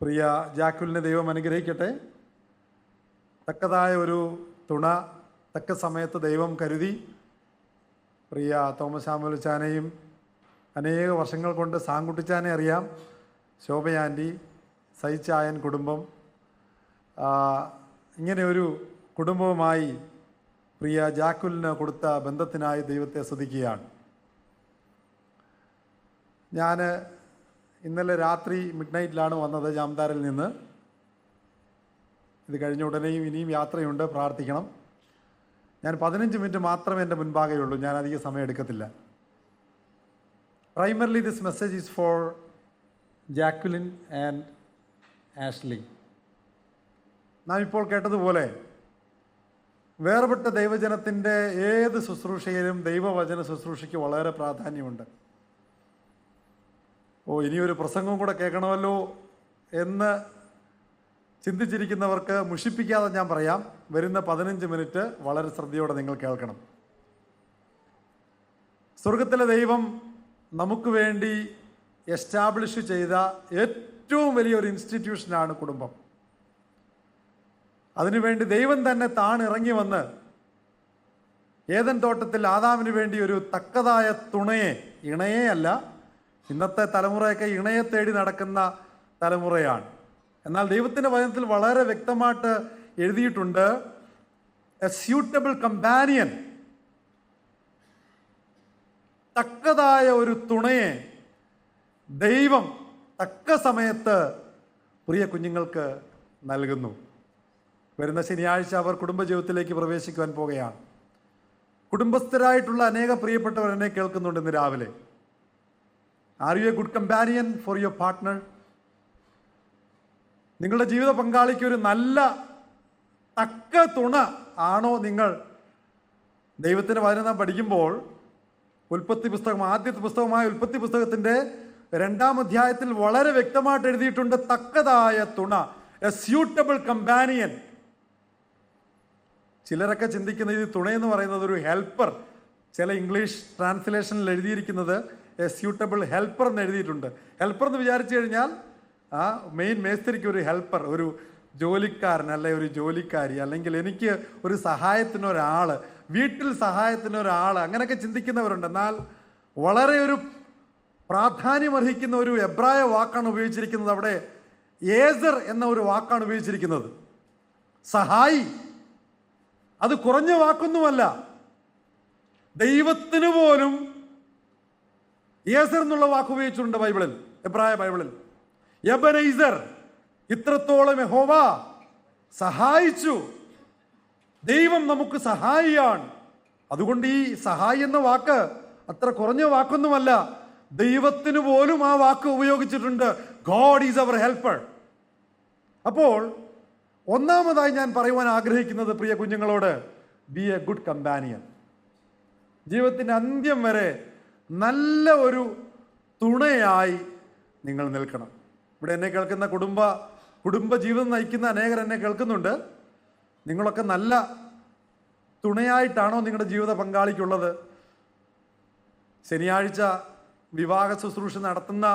പ്രിയ ജാക്കുലിനെ ദൈവം അനുഗ്രഹിക്കട്ടെ. തക്കതായ ഒരു തുണ തക്ക സമയത്ത് ദൈവം കരുതി. പ്രിയ തോമസ് ആമോലിച്ചാനെയും അനേക വർഷങ്ങൾ കൊണ്ട് സാങ്കുട്ടിച്ചാനെ അറിയാം, ശോഭ ആൻറ്റി, സൈച്ചായൻ കുടുംബം, ഇങ്ങനെ ഒരു കുടുംബവുമായി പ്രിയ ജാക്കുലിന് കൊടുത്ത ബന്ധത്തിനായി ദൈവത്തെ സ്തുതിക്കുകയാണ്. ഞാൻ ഇന്നലെ രാത്രി മിഡ്നൈറ്റിലാണ് വന്നത് ജാംതാരിൽ നിന്ന്. ഇത് കഴിഞ്ഞ ഉടനെയും ഇനിയും യാത്രയുണ്ട്, പ്രാർത്ഥിക്കണം. ഞാൻ 15 മിനിറ്റ് മാത്രമേ എൻ്റെ മുൻപാകെയുള്ളൂ, ഞാൻ അധികം സമയം എടുക്കത്തില്ല. Primarily this message is for Jacqueline and Ashley. നാം ഇപ്പോൾ കേട്ടതുപോലെ വേർപെട്ട ദൈവജനത്തിൻ്റെ ഏത് ശുശ്രൂഷയിലും ദൈവവചന ശുശ്രൂഷയ്ക്ക് വളരെ പ്രാധാന്യമുണ്ട്. ഇനിയൊരു പ്രസംഗവും കൂടെ കേൾക്കണമല്ലോ എന്ന് ചിന്തിച്ചിരിക്കുന്നവർക്ക് മുഷിപ്പിക്കാതെ ഞാൻ പറയാം, വരുന്ന 15 മിനിറ്റ് വളരെ ശ്രദ്ധയോടെ നിങ്ങൾ കേൾക്കണം. സ്വർഗത്തിലെ ദൈവം നമുക്ക് വേണ്ടി എസ്റ്റാബ്ലിഷ് ചെയ്ത ഏറ്റവും വലിയൊരു ഇൻസ്റ്റിറ്റ്യൂഷനാണ് കുടുംബം. അതിനുവേണ്ടി ദൈവം തന്നെ താണിറങ്ങി വന്ന് ഏദൻ തോട്ടത്തിൽ ആദാമിന് വേണ്ടി ഒരു തക്കതായ തുണയെ, ഇണയെ അല്ല, ഇന്നത്തെ തലമുറയൊക്കെ ഇണയെ തേടി നടക്കുന്ന തലമുറയാണ്. എന്നാൽ ദൈവത്തിൻ്റെ വചനത്തിൽ വളരെ വ്യക്തമായിട്ട് എഴുതിയിട്ടുണ്ട്, എ സ്യൂട്ടബിൾ കമ്പാനിയൻ, തക്കതായ ഒരു തുണയെ ദൈവം തക്ക സമയത്ത് പ്രിയ കുഞ്ഞുങ്ങൾക്ക് നൽകുന്നു. വരുന്ന ശനിയാഴ്ച അവർ കുടുംബജീവിതത്തിലേക്ക് പ്രവേശിക്കുവാൻ പോകുകയാണ്. കുടുംബസ്ഥരായിട്ടുള്ള അനേക പ്രിയപ്പെട്ടവർ എന്നെ കേൾക്കുന്നുണ്ട് ഇന്ന് രാവിലെ. Are you A good companion for your partner? നിങ്ങളുടെ ജീവിത പങ്കാളിക്ക് ഒരു നല്ല തക്ക തുണ ആണോ നിങ്ങൾ? ദൈവത്തിൻ്റെ വചനം നാം പഠിക്കുമ്പോൾ ഉൽപ്പത്തി പുസ്തകം, ആദ്യത്തെ പുസ്തകമായ ഉൽപ്പത്തി പുസ്തകത്തിൻ്റെ 2-ാം അധ്യായത്തിൽ വളരെ വ്യക്തമായിട്ട് എഴുതിയിട്ടുണ്ട്, തക്കതായ തുണ, എ സ്യൂട്ടബിൾ കമ്പാനിയൻ. ചിലരൊക്കെ ചിന്തിക്കുന്നത് ഈ തുണയെന്ന് പറയുന്നത് ഒരു ഹെൽപ്പർ. ചില ഇംഗ്ലീഷ് ട്രാൻസ്ലേഷനിൽ എഴുതിയിരിക്കുന്നത് എ സ്യൂട്ടബിൾ ഹെൽപ്പർ എന്ന് എഴുതിയിട്ടുണ്ട്. ഹെൽപ്പർ എന്ന് വിചാരിച്ചു കഴിഞ്ഞാൽ മെയിൻ മേസ്ത്രിക്ക് ഒരു ഹെൽപ്പർ, ഒരു ജോലിക്കാരൻ അല്ലെ ഒരു ജോലിക്കാരി, അല്ലെങ്കിൽ എനിക്ക് ഒരു സഹായത്തിനൊരാൾ, വീട്ടിൽ സഹായത്തിനൊരാൾ, അങ്ങനെയൊക്കെ ചിന്തിക്കുന്നവരുണ്ട്. എന്നാൽ വളരെ ഒരു പ്രാധാന്യമർഹിക്കുന്ന ഒരു എബ്രായ വാക്കാണ് ഉപയോഗിച്ചിരിക്കുന്നത്. അവിടെ ഏസർ എന്ന ഒരു വാക്കാണ് ഉപയോഗിച്ചിരിക്കുന്നത്, സഹായി. അത് കുറഞ്ഞ വാക്കൊന്നുമല്ല. ദൈവത്തിന് പോലും യേസർ എന്നുള്ള വാക്ക് ഉപയോഗിച്ചിട്ടുണ്ട് ബൈബിളിൽ, എബ്രായ ബൈബിളിൽ. എബനൈസർ, ഇത്രത്തോളം യഹോവ സഹായിച്ചു. ദൈവം നമുക്ക് സഹായിയാണ്. അതുകൊണ്ട് ഈ സഹായി എന്ന വാക്ക് അത്ര കുറഞ്ഞ വാക്കൊന്നുമല്ല. ദൈവത്തിന് പോലും ആ വാക്ക് ഉപയോഗിച്ചിട്ടുണ്ട്. God is our helper. അപ്പോൾ ഒന്നാമതായി ഞാൻ പറയുവാൻ ആഗ്രഹിക്കുന്നത് പ്രിയ കുഞ്ഞുങ്ങളോട്, ബി എ ഗുഡ് കമ്പാനിയൻ. ജീവിതത്തിൻ്റെ അന്ത്യം വരെ നല്ല ഒരു തുണയായി നിങ്ങൾ നിൽക്കണം. ഇവിടെ എന്നെ കേൾക്കുന്ന കുടുംബ ജീവിതം നയിക്കുന്ന അനേകർ എന്നെ കേൾക്കുന്നുണ്ട്. നിങ്ങളൊക്കെ നല്ല തുണയായിട്ടാണോ നിങ്ങളുടെ ജീവിത പങ്കാളിക്കുള്ളത്? ശനിയാഴ്ച വിവാഹ ശുശ്രൂഷ നടത്തുന്ന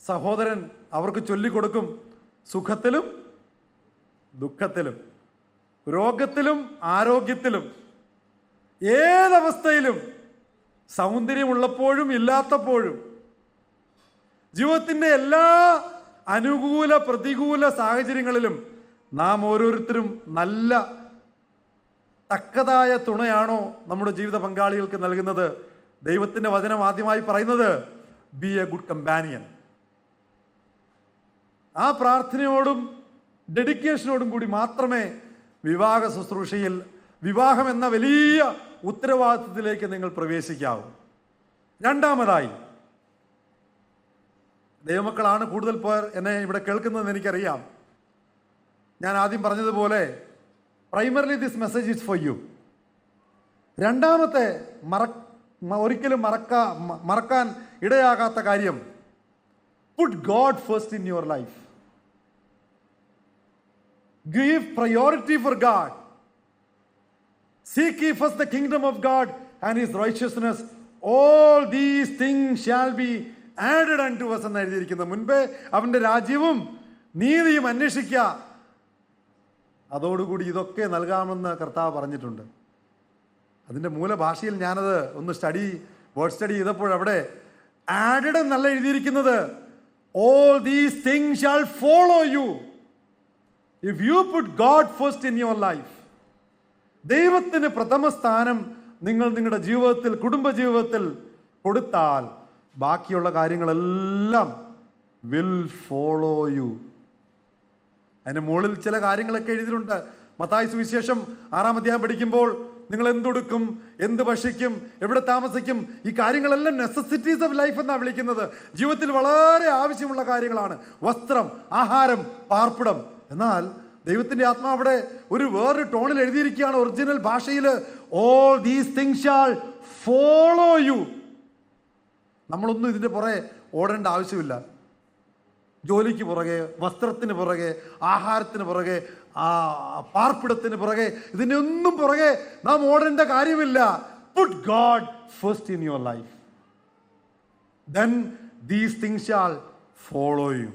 സഹോദരൻ അവർക്ക് ചൊല്ലിക്കൊടുക്കും, സുഖത്തിലും ദുഃഖത്തിലും, രോഗത്തിലും ആരോഗ്യത്തിലും, ഏതവസ്ഥയിലും, സൗന്ദര്യമുള്ളപ്പോഴും ഇല്ലാത്തപ്പോഴും, ജീവിതത്തിൻ്റെ എല്ലാ അനുകൂല പ്രതികൂല സാഹചര്യങ്ങളിലും നാം ഓരോരുത്തരും നല്ല തക്കതായ തുണയാണോ നമ്മുടെ ജീവിത പങ്കാളികൾക്ക് നൽകുന്നത്? ദൈവത്തിൻ്റെ വചനം ആദ്യമായി പറയുന്നത് ബി എ ഗുഡ് കമ്പാനിയൻ. ആ പ്രാർത്ഥനയോടും ഡെഡിക്കേഷനോടും കൂടി മാത്രമേ വിവാഹ ശുശ്രൂഷയിൽ, വിവാഹം എന്ന വലിയ ഉത്തരവാദിത്വത്തിലേക്ക് നിങ്ങൾ പ്രവേശിക്കാവൂ. രണ്ടാമതായി, ദൈവമക്കളാണ് കൂടുതൽ പേർ എന്നെ ഇവിടെ കേൾക്കുന്നതെന്ന് എനിക്കറിയാം. ഞാൻ ആദ്യം പറഞ്ഞതുപോലെ primarily this message is for you. രണ്ടാമത്തെ ഒരിക്കലും മറക്കാൻ ഇടയാകാത്ത കാര്യം, put God first in your life. Give priority for God. Seek ye first the kingdom of God and his righteousness. All these things shall be added unto us എന്ന് എഴുതിയിരിക്കുന്നത്. മുൻപേ അവൻ്റെ രാജ്യവും നീതിയും അന്വേഷിക്കുക, അതോടുകൂടി ഇതൊക്കെ നൽകാമെന്ന് കർത്താവ് പറഞ്ഞിട്ടുണ്ട്. അതിൻ്റെ മൂലഭാഷയിൽ ഞാനത് ഒന്ന് വേർഡ് സ്റ്റഡി ചെയ്തപ്പോൾ അവിടെ ആഡഡ് എന്നല്ല എഴുതിയിരിക്കുന്നത്. All these things shall follow you. If you put God first in your life, ദൈവത്തിന് പ്രഥമ സ്ഥാനം നിങ്ങൾ നിങ്ങളുടെ ജീവിതത്തിൽ, കുടുംബജീവിതത്തിൽ കൊടുത്താൽ ബാക്കിയുള്ള കാര്യങ്ങളെല്ലാം വിൽ ഫോളോ യു. അതിന് മുകളിൽ ചില കാര്യങ്ങളൊക്കെ എഴുതിയിട്ടുണ്ട്. മത്തായി സുവിശേഷം 6-ാം അധ്യായം പഠിക്കുമ്പോൾ നിങ്ങൾ എന്തൊടുക്കും, എന്ത് ഭക്ഷിക്കും, എവിടെ താമസിക്കും, ഈ കാര്യങ്ങളെല്ലാം നെസസിറ്റീസ് ഓഫ് ലൈഫ് എന്നാണ് വിളിക്കുന്നത്. ജീവിതത്തിൽ വളരെ ആവശ്യമുള്ള കാര്യങ്ങളാണ്. വസ്ത്രം, ആഹാരം, പാർപ്പിടം. എന്നാൽ ദൈവത്തിന്റെ ആത്മാവ് അവിടെ വേറൊരു ടോണിൽ എഴുതിയിരിക്കുകയാണ്. ഒറിജിനൽ ഭാഷയിൽ all these things shall follow you. നമ്മളൊന്നും ഇതിന്റെ പുറകെ ഓടേണ്ട ആവശ്യമില്ല. ജോലിക്ക് പുറകെ, വസ്ത്രത്തിന് പുറകെ, ആഹാരത്തിന് പുറകെ, പാർപ്പിടത്തിന് പുറകെ, ഇതിൻ്റെ ഒന്നും പുറകെ നാം ഓടേണ്ട കാര്യമില്ല. Put God first in your life, then these things shall follow you.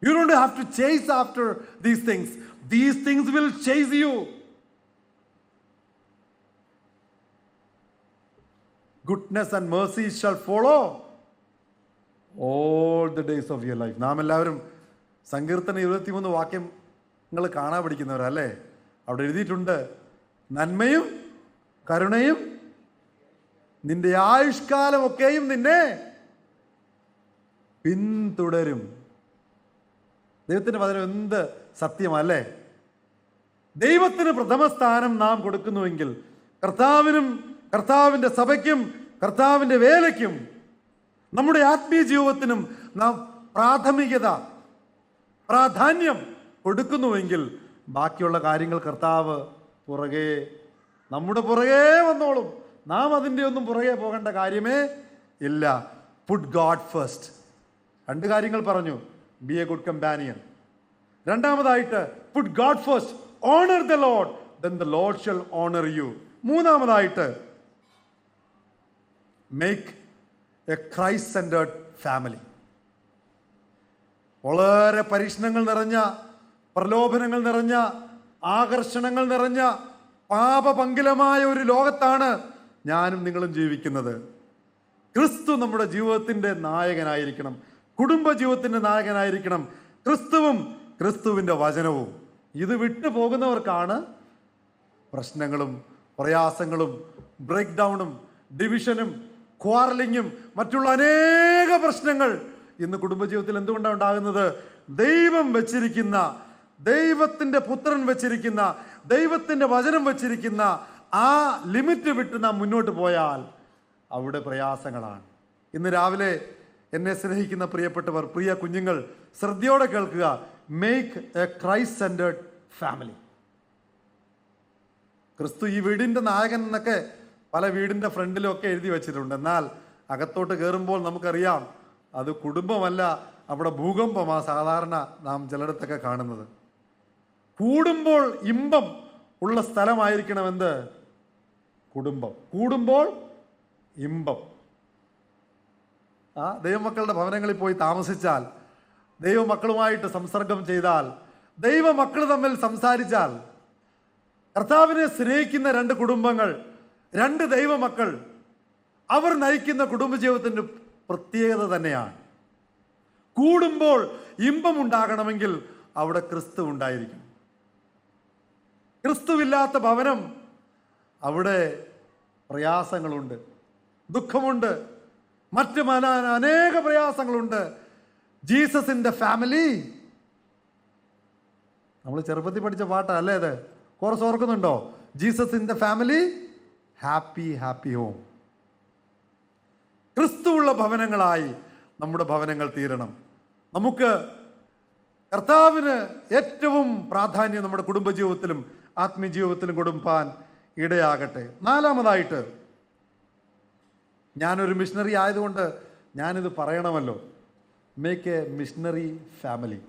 You don't have to chase after these things. These things will chase you. Goodness and mercy shall follow all the days of your life. നാം എല്ലാവരും സങ്കീർത്തനം 23 വാക്യം നിങ്ങൾ കാണാൻ പഠിക്കുന്നവരല്ലേ? അവിടെ എഴുതിയിട്ടുണ്ട്, നന്മയും കരുണയും നിന്റെ ആയുഷ്കാലമൊക്കെയും നിന്നെ പിന്തുടരും. ദൈവത്തിന്റെ വചനം എന്ത് സത്യമല്ലേ? ദൈവത്തിന് പ്രഥമ സ്ഥാനം നാം കൊടുക്കുന്നുവെങ്കിൽ കർത്താവിനും, കർത്താവിൻ്റെ സഭയ്ക്കും, കർത്താവിൻ്റെ വേലയ്ക്കും, നമ്മുടെ ആത്മീയ ജീവിതത്തിനും നാം പ്രാധാന്യം കൊടുക്കുന്നുവെങ്കിൽ ബാക്കിയുള്ള കാര്യങ്ങൾ കർത്താവ് നമ്മുടെ പുറകെ വന്നോളും. നാം അതിൻ്റെ ഒന്നും പുറകെ പോകേണ്ട കാര്യമേ ഇല്ല. Puttu God first. 2 കാര്യങ്ങൾ പറഞ്ഞു. Be a good companion. രണ്ടാമതായിട്ട് put God first, honour the Lord, then the Lord shall honor you. മൂന്നാമതായിട്ട് make a Christ centred family. വളരെ പരീക്ഷണങ്ങൾ നിറഞ്ഞ, പ്രലോഭനങ്ങൾ നിറഞ്ഞ, ആകർഷണങ്ങൾ നിറഞ്ഞ, പാപപങ്കിലമായ ഒരു ലോകത്താണ് ഞാനും നിങ്ങളും ജീവിക്കുന്നത്. ക്രിസ്തു നമ്മുടെ ജീവിതത്തിൻ്റെ നായകനായിരിക്കണം, കുടുംബജീവിതത്തിൻ്റെ നായകനായിരിക്കണം. ക്രിസ്തുവും ക്രിസ്തുവിൻ്റെ വചനവും. ഇത് വിട്ടു പോകുന്നവർക്കാണ് പ്രശ്നങ്ങളും പ്രയാസങ്ങളും ബ്രേക്ക് ഡൗണും ഡിവിഷനും ക്വാറലിങ്ങും മറ്റുള്ള അനേക പ്രശ്നങ്ങൾ ഇന്ന് കുടുംബജീവിതത്തിൽ എന്തുകൊണ്ടാണ് ഉണ്ടാകുന്നത്? ദൈവം വെച്ചിരിക്കുന്ന, ദൈവത്തിൻ്റെ പുത്രൻ വെച്ചിരിക്കുന്ന, ദൈവത്തിൻ്റെ വചനം വെച്ചിരിക്കുന്ന ആ ലിമിറ്റ് വിട്ട് നാം മുന്നോട്ട് പോയാൽ അവിടെ പ്രയാസങ്ങളാണ്. ഇന്ന് രാവിലെ എന്നെ സ്നേഹിക്കുന്ന പ്രിയപ്പെട്ടവർ, പ്രിയ കുഞ്ഞുങ്ങൾ, ശ്രദ്ധയോടെ കേൾക്കുക. Make a Christ centred family. ക്രിസ്തു ഈ വീടിൻ്റെ നായകൻ എന്നൊക്കെ പല വീടിൻ്റെ ഫ്രണ്ടിലൊക്കെ എഴുതി വെച്ചിട്ടുണ്ട്. എന്നാൽ അകത്തോട്ട് കയറുമ്പോൾ നമുക്കറിയാം അത് കുടുംബമല്ല, അവിടെ ഭൂകമ്പമാണ് സാധാരണ നാം ചിലയിടത്തൊക്കെ കാണുന്നത്. കൂടുമ്പോൾ ഇമ്പം ഉള്ള സ്ഥലമായിരിക്കണമെന്ത്? കുടുംബം. കൂടുമ്പോൾ ഇമ്പം. ദൈവമക്കളുടെ ഭവനങ്ങളിൽ പോയി താമസിച്ചാൽ, ദൈവമക്കളുമായിട്ട് സംസർഗം ചെയ്താൽ, ദൈവമക്കൾ തമ്മിൽ സംസാരിച്ചാൽ, കർത്താവിനെ സ്നേഹിക്കുന്ന രണ്ട് കുടുംബങ്ങൾ, രണ്ട് ദൈവമക്കൾ, അവർ നയിക്കുന്ന കുടുംബജീവിതത്തിൻ്റെ പ്രത്യേകത തന്നെയാണ്. കൂടുമ്പോൾ ഇമ്പമുണ്ടാകണമെങ്കിൽ അവിടെ ക്രിസ്തു ഉണ്ടായിരിക്കും. ക്രിസ്തുവില്ലാത്ത ഭവനം, അവിടെ പ്രയാസങ്ങളുണ്ട്, ദുഃഖമുണ്ട്, മറ്റ് അനേക പ്രയാസങ്ങളുണ്ട്. ജീസസിൻ്റെ ഫാമിലി, നമ്മൾ ചെറുപ്പത്തിൽ പഠിച്ച പാട്ടല്ലേ അത്? കുറച്ച് ഓർക്കുന്നുണ്ടോ? ജീസസിൻ്റെ ഫാമിലി, ഹാപ്പി ഹാപ്പി ഹോം. ക്രിസ്തുവുള്ള ഭവനങ്ങളായി നമ്മുടെ ഭവനങ്ങൾ തീരണം. നമുക്ക് കർത്താവിന് ഏറ്റവും പ്രാധാന്യം നമ്മുടെ കുടുംബജീവിതത്തിലും ആത്മീയ ജീവിതത്തിലും കൊടുക്കാൻ ഇടയാകട്ടെ. നാലാമതായിട്ട്, ഞാനൊരു മിഷണറി ആയതുകൊണ്ട് ഞാനിത് പറയണമല്ലോ. Make a missionary family.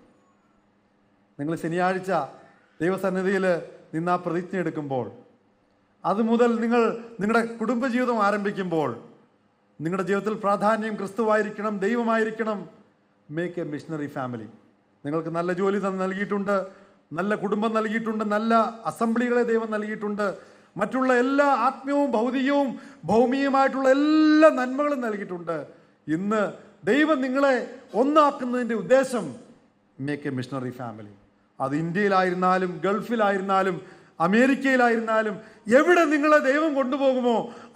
നിങ്ങൾ ശനിയാഴ്ച ദൈവസന്നിധിയിൽ നിന്ന് ആ പ്രതിജ്ഞ എടുക്കുമ്പോൾ, അതുമുതൽ നിങ്ങൾ നിങ്ങളുടെ കുടുംബജീവിതം ആരംഭിക്കുമ്പോൾ, നിങ്ങളുടെ ജീവിതത്തിൽ പ്രാധാന്യം ക്രിസ്തുവായിരിക്കണം, ദൈവമായിരിക്കണം. Make a missionary family. നിങ്ങൾക്ക് നല്ല ജോലി നൽകിയിട്ടുണ്ട്, നല്ല കുടുംബം നൽകിയിട്ടുണ്ട്, നല്ല അസംബ്ലികളെ ദൈവം നൽകിയിട്ടുണ്ട്, മറ്റുള്ള എല്ലാ ആത്മീയവും ഭൗതികവും ഭൗമികമായിട്ടുള്ള എല്ലാ നന്മകളും നൽകിയിട്ടുണ്ട്. ഇന്ന് ദൈവം നിങ്ങളെ ഒന്നാക്കുന്നതിൻ്റെ ഉദ്ദേശം മേക്ക് എ മിഷണറി ഫാമിലി. അത് ഇന്ത്യയിലായിരുന്നാലും ഗൾഫിലായിരുന്നാലും അമേരിക്കയിലായിരുന്നാലും എവിടെ നിങ്ങളെ ദൈവം കൊണ്ടുപോകുമോ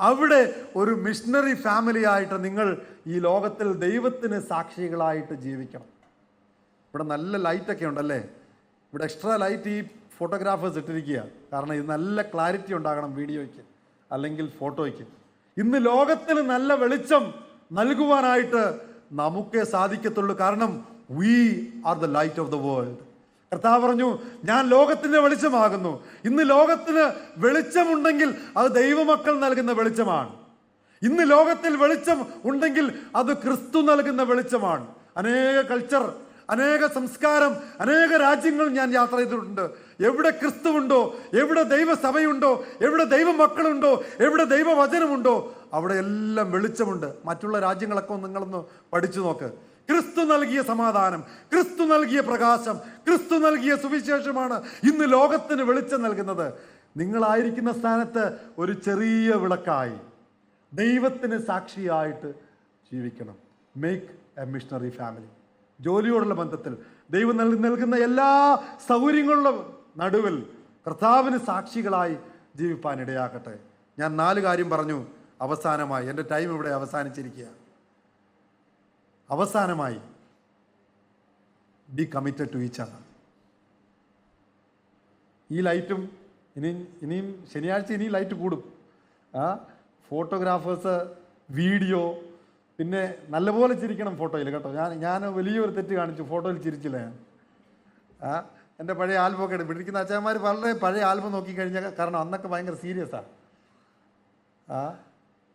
അവിടെ ഒരു മിഷണറി ഫാമിലി ആയിട്ട് നിങ്ങൾ ഈ ലോകത്തിൽ ദൈവത്തിന് സാക്ഷികളായിട്ട് ജീവിക്കണം. ഇവിടെ നല്ല ലൈറ്റൊക്കെ ഉണ്ടല്ലേ? ഇവിടെ എക്സ്ട്രാ ലൈറ്റ് ഈ ഫോട്ടോഗ്രാഫേഴ്സ് ഇട്ടിരിക്കുക. കാരണം ഇത് നല്ല ക്ലാരിറ്റി ഉണ്ടാകണം വീഡിയോയ്ക്ക് അല്ലെങ്കിൽ ഫോട്ടോയ്ക്ക്. ഇന്ന് ലോകത്തിന് നല്ല വെളിച്ചം നൽകുവാനായിട്ട് നമുക്കേ സാധിക്കത്തുള്ളൂ. കാരണം we are the light of the world. കർത്താവ് പറഞ്ഞു, ഞാൻ ലോകത്തിൻ്റെ വെളിച്ചമാകുന്നു. ഇന്ന് ലോകത്തിന് വെളിച്ചമുണ്ടെങ്കിൽ അത് ദൈവമക്കൾ നൽകുന്ന വെളിച്ചമാണ്. ഇന്ന് ലോകത്തിൽ വെളിച്ചം ഉണ്ടെങ്കിൽ അത് ക്രിസ്തു നൽകുന്ന വെളിച്ചമാണ്. അനേക കൾച്ചർ, അനേക സംസ്കാരം, അനേക രാജ്യങ്ങൾ ഞാൻ യാത്ര ചെയ്തിട്ടുണ്ട്. എവിടെ ക്രിസ്തുവുണ്ടോ, എവിടെ ദൈവസഭയുണ്ടോ, എവിടെ ദൈവമക്കളുണ്ടോ, എവിടെ ദൈവവചനമുണ്ടോ അവിടെ എല്ലാം വെളിച്ചമുണ്ട്. മറ്റുള്ള രാജ്യങ്ങളൊക്കെ നിങ്ങളൊന്ന് പഠിച്ചു നോക്ക്. ക്രിസ്തു നൽകിയ സമാധാനം, ക്രിസ്തു നൽകിയ പ്രകാശം, ക്രിസ്തു നൽകിയ സുവിശേഷമാണ് ഇന്ന് ലോകത്തിന് വെളിച്ചം നൽകുന്നത്. നിങ്ങളായിരിക്കുന്ന സ്ഥാനത്ത് ഒരു ചെറിയ വിളക്കായി ദൈവത്തിന് സാക്ഷിയായിട്ട് ജീവിക്കണം. Make a missionary family. ജോലിയോടുള്ള ബന്ധത്തിൽ ദൈവം നൽകുന്ന എല്ലാ സൗകര്യങ്ങളുടെ നടുവിൽ കർത്താവിന് സാക്ഷികളായി ജീവിപ്പാൻ ഇടയാക്കട്ടെ. ഞാൻ 4 കാര്യം പറഞ്ഞു. അവസാനമായി, എൻ്റെ ടൈം ഇവിടെ അവസാനിച്ചിരിക്കുക. അവസാനമായി, be committed to each other. ഈ ലൈറ്റും ഇനിയും ശനിയാഴ്ച ഇനിയും ലൈറ്റ് കൂടും. ഫോട്ടോഗ്രാഫേഴ്സ്, വീഡിയോ, പിന്നെ നല്ലപോലെ ചിരിക്കണം ഫോട്ടോയിൽ കേട്ടോ. ഞാൻ വലിയൊരു തെറ്റ് കാണിച്ചു, ഫോട്ടോയിൽ ചിരിച്ചില്ല ഞാൻ. എൻ്റെ പഴയ ആൽബമൊക്കെ എടുക്കും. ഇരിക്കുന്ന അച്ഛന്മാർ വളരെ പഴയ ആൽബം നോക്കിക്കഴിഞ്ഞാൽ, കാരണം അന്നൊക്കെ ഭയങ്കര സീരിയസാണ്.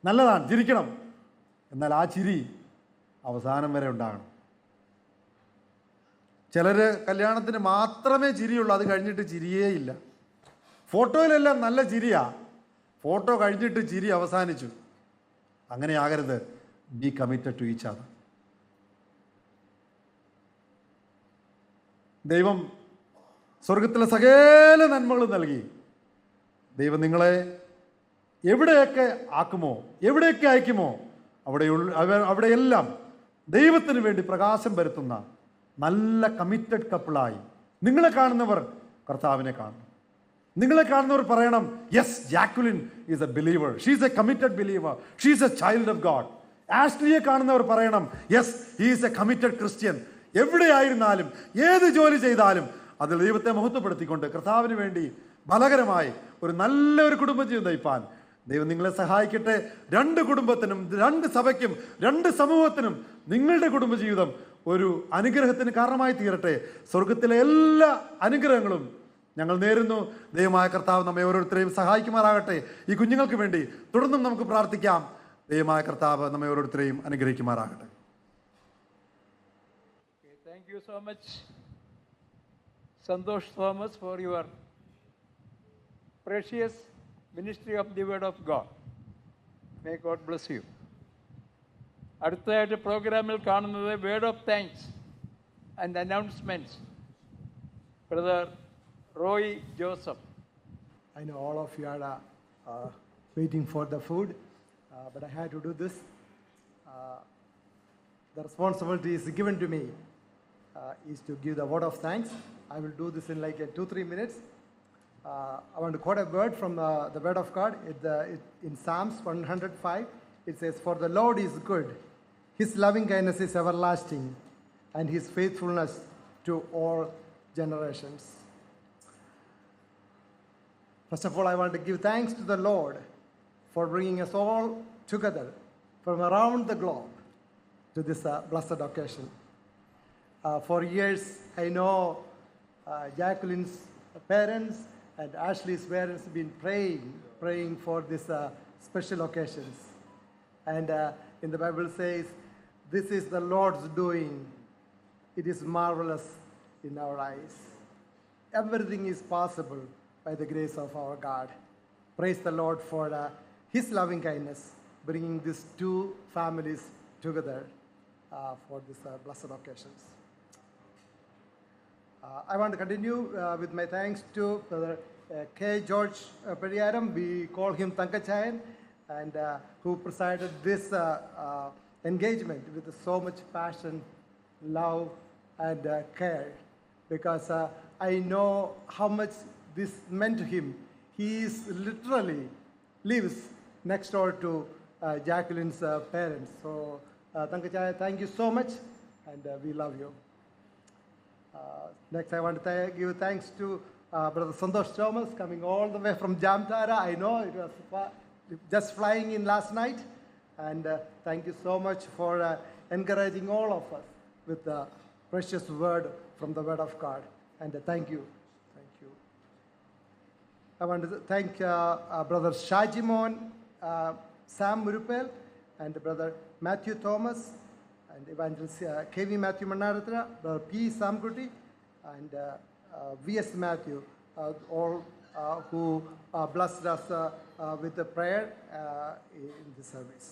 നല്ലതാണ്, ചിരിക്കണം. എന്നാൽ ആ ചിരി അവസാനം വരെ ഉണ്ടാകണം. ചിലർ കല്യാണത്തിന് മാത്രമേ ചിരിയുള്ളൂ, അത് കഴിഞ്ഞിട്ട് ചിരിയേ ഇല്ല. ഫോട്ടോയിലെല്ലാം നല്ല ചിരിയാ, ഫോട്ടോ കഴിഞ്ഞിട്ട് ചിരി അവസാനിച്ചു. അങ്ങനെ ആകരുത്. Be committed to each other. ദൈവം സ്വർഗത്തിലെ സകല നന്മകളും നൽകി. ദൈവം നിങ്ങളെ എവിടെയൊക്കെ ആക്കുമോ, എവിടെയൊക്കെ അയക്കുമോ അവിടെയെല്ലാം ദൈവത്തിന് വേണ്ടി പ്രകാശം വരുത്തുന്ന നല്ല കമ്മിറ്റഡ് കപ്പിളായി നിങ്ങളെ കാണുന്നവർ കർത്താവിനെ കാണണം. നിങ്ങളെ കാണുന്നവർ പറയണം, yes, Jacqueline is a believer, she's a committed believer, she's a child of God. ആഷ്ലിയെ കാണുന്നവർ പറയണം, yes, he's a committed Christian. എവിടെയായിരുന്നാലും ഏത് ജോലി ചെയ്താലും അതിൽ ദൈവത്തെ മഹത്വപ്പെടുത്തിക്കൊണ്ട് കർത്താവിന് വേണ്ടി ഫലകരമായി ഒരു നല്ലൊരു കുടുംബജീവിതം നയിപ്പാൻ ദൈവം നിങ്ങളെ സഹായിക്കട്ടെ. 2 കുടുംബത്തിനും, 2 സഭയ്ക്കും, 2 സമൂഹത്തിനും നിങ്ങളുടെ കുടുംബജീവിതം ഒരു അനുഗ്രഹത്തിന് കാരണമായി തീരട്ടെ. സ്വർഗത്തിലെ എല്ലാ അനുഗ്രഹങ്ങളും ഞങ്ങൾ നേരുന്നു. ദൈവമായ കർത്താവ് നമ്മെ ഓരോരുത്തരെയും സഹായിക്കുമാറാകട്ടെ. ഈ കുഞ്ഞുങ്ങൾക്ക് വേണ്ടി തുടർന്നും നമുക്ക് പ്രാർത്ഥിക്കാം. ദൈവമായ കർത്താവ് നമ്മെ ഓരോരുത്തരെയും അനുഗ്രഹിക്കുമാറാകട്ടെ. Thank you so much, Santosh Thomas, for your precious ministry of the word of God. May God bless you. അടുത്തതായിട്ട് പ്രോഗ്രാമിൽ കാണുന്നത് word of thanks and announcements. Brother Roy Joseph. I know all of you are waiting for the food, but I had to do this. The responsibility is given to me is to give the word of thanks. I will do this in like 2-3 minutes. I want to quote a word from the word of God. In Psalms 105, it says, "For the Lord is good, his loving kindness is everlasting, and his faithfulness to all generations." First of all, I want to give thanks to the Lord for bringing us all together from around the globe to this blessed occasion. For years, I know Jacqueline's parents and Ashley's parents have been praying for this special occasions. And in the Bible says, "This is the Lord's doing. It is marvelous in our eyes." Everything is possible by the grace of our God. Praise the Lord for his loving kindness, bringing these 2 families together for this blessed occasions. I want to continue with my thanks to Brother K. George Periyaram. We call him Tankachayan, and who presided this engagement with so much passion, love, and care, because I know how much this meant to him. He is literally lives next door to Jacqueline's parents. So, Tankachaya, thank you so much, and we love you. Next, I want to give thanks to Brother Santosh Thomas, coming all the way from Jamtara. I know it was just flying in last night, and thank you so much for encouraging all of us with the precious word from the Word of God. And thank you. Thank you. I want to thank Brother Shajimon Sam Murupel and Brother Matthew Thomas and Evangelist K.V. Matthew Manaratra, Brother P. Samkuti, and V.S. Matthew, all who blessed us with the prayer in this service.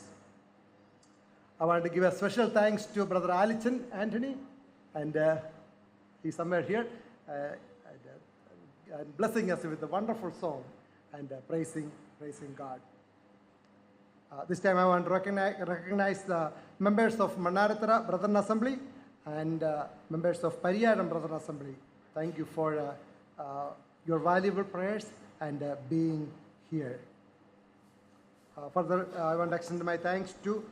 I want to give a special thanks to Brother Alichan Anthony, and he's somewhere here, and blessing us with a wonderful song and praising God. This time I want to recognize the members of Manaratra Brethren Assembly and members of Pariyaram Brethren Assembly. Thank you for your valuable prayers and being here. Further, I want to extend my thanks to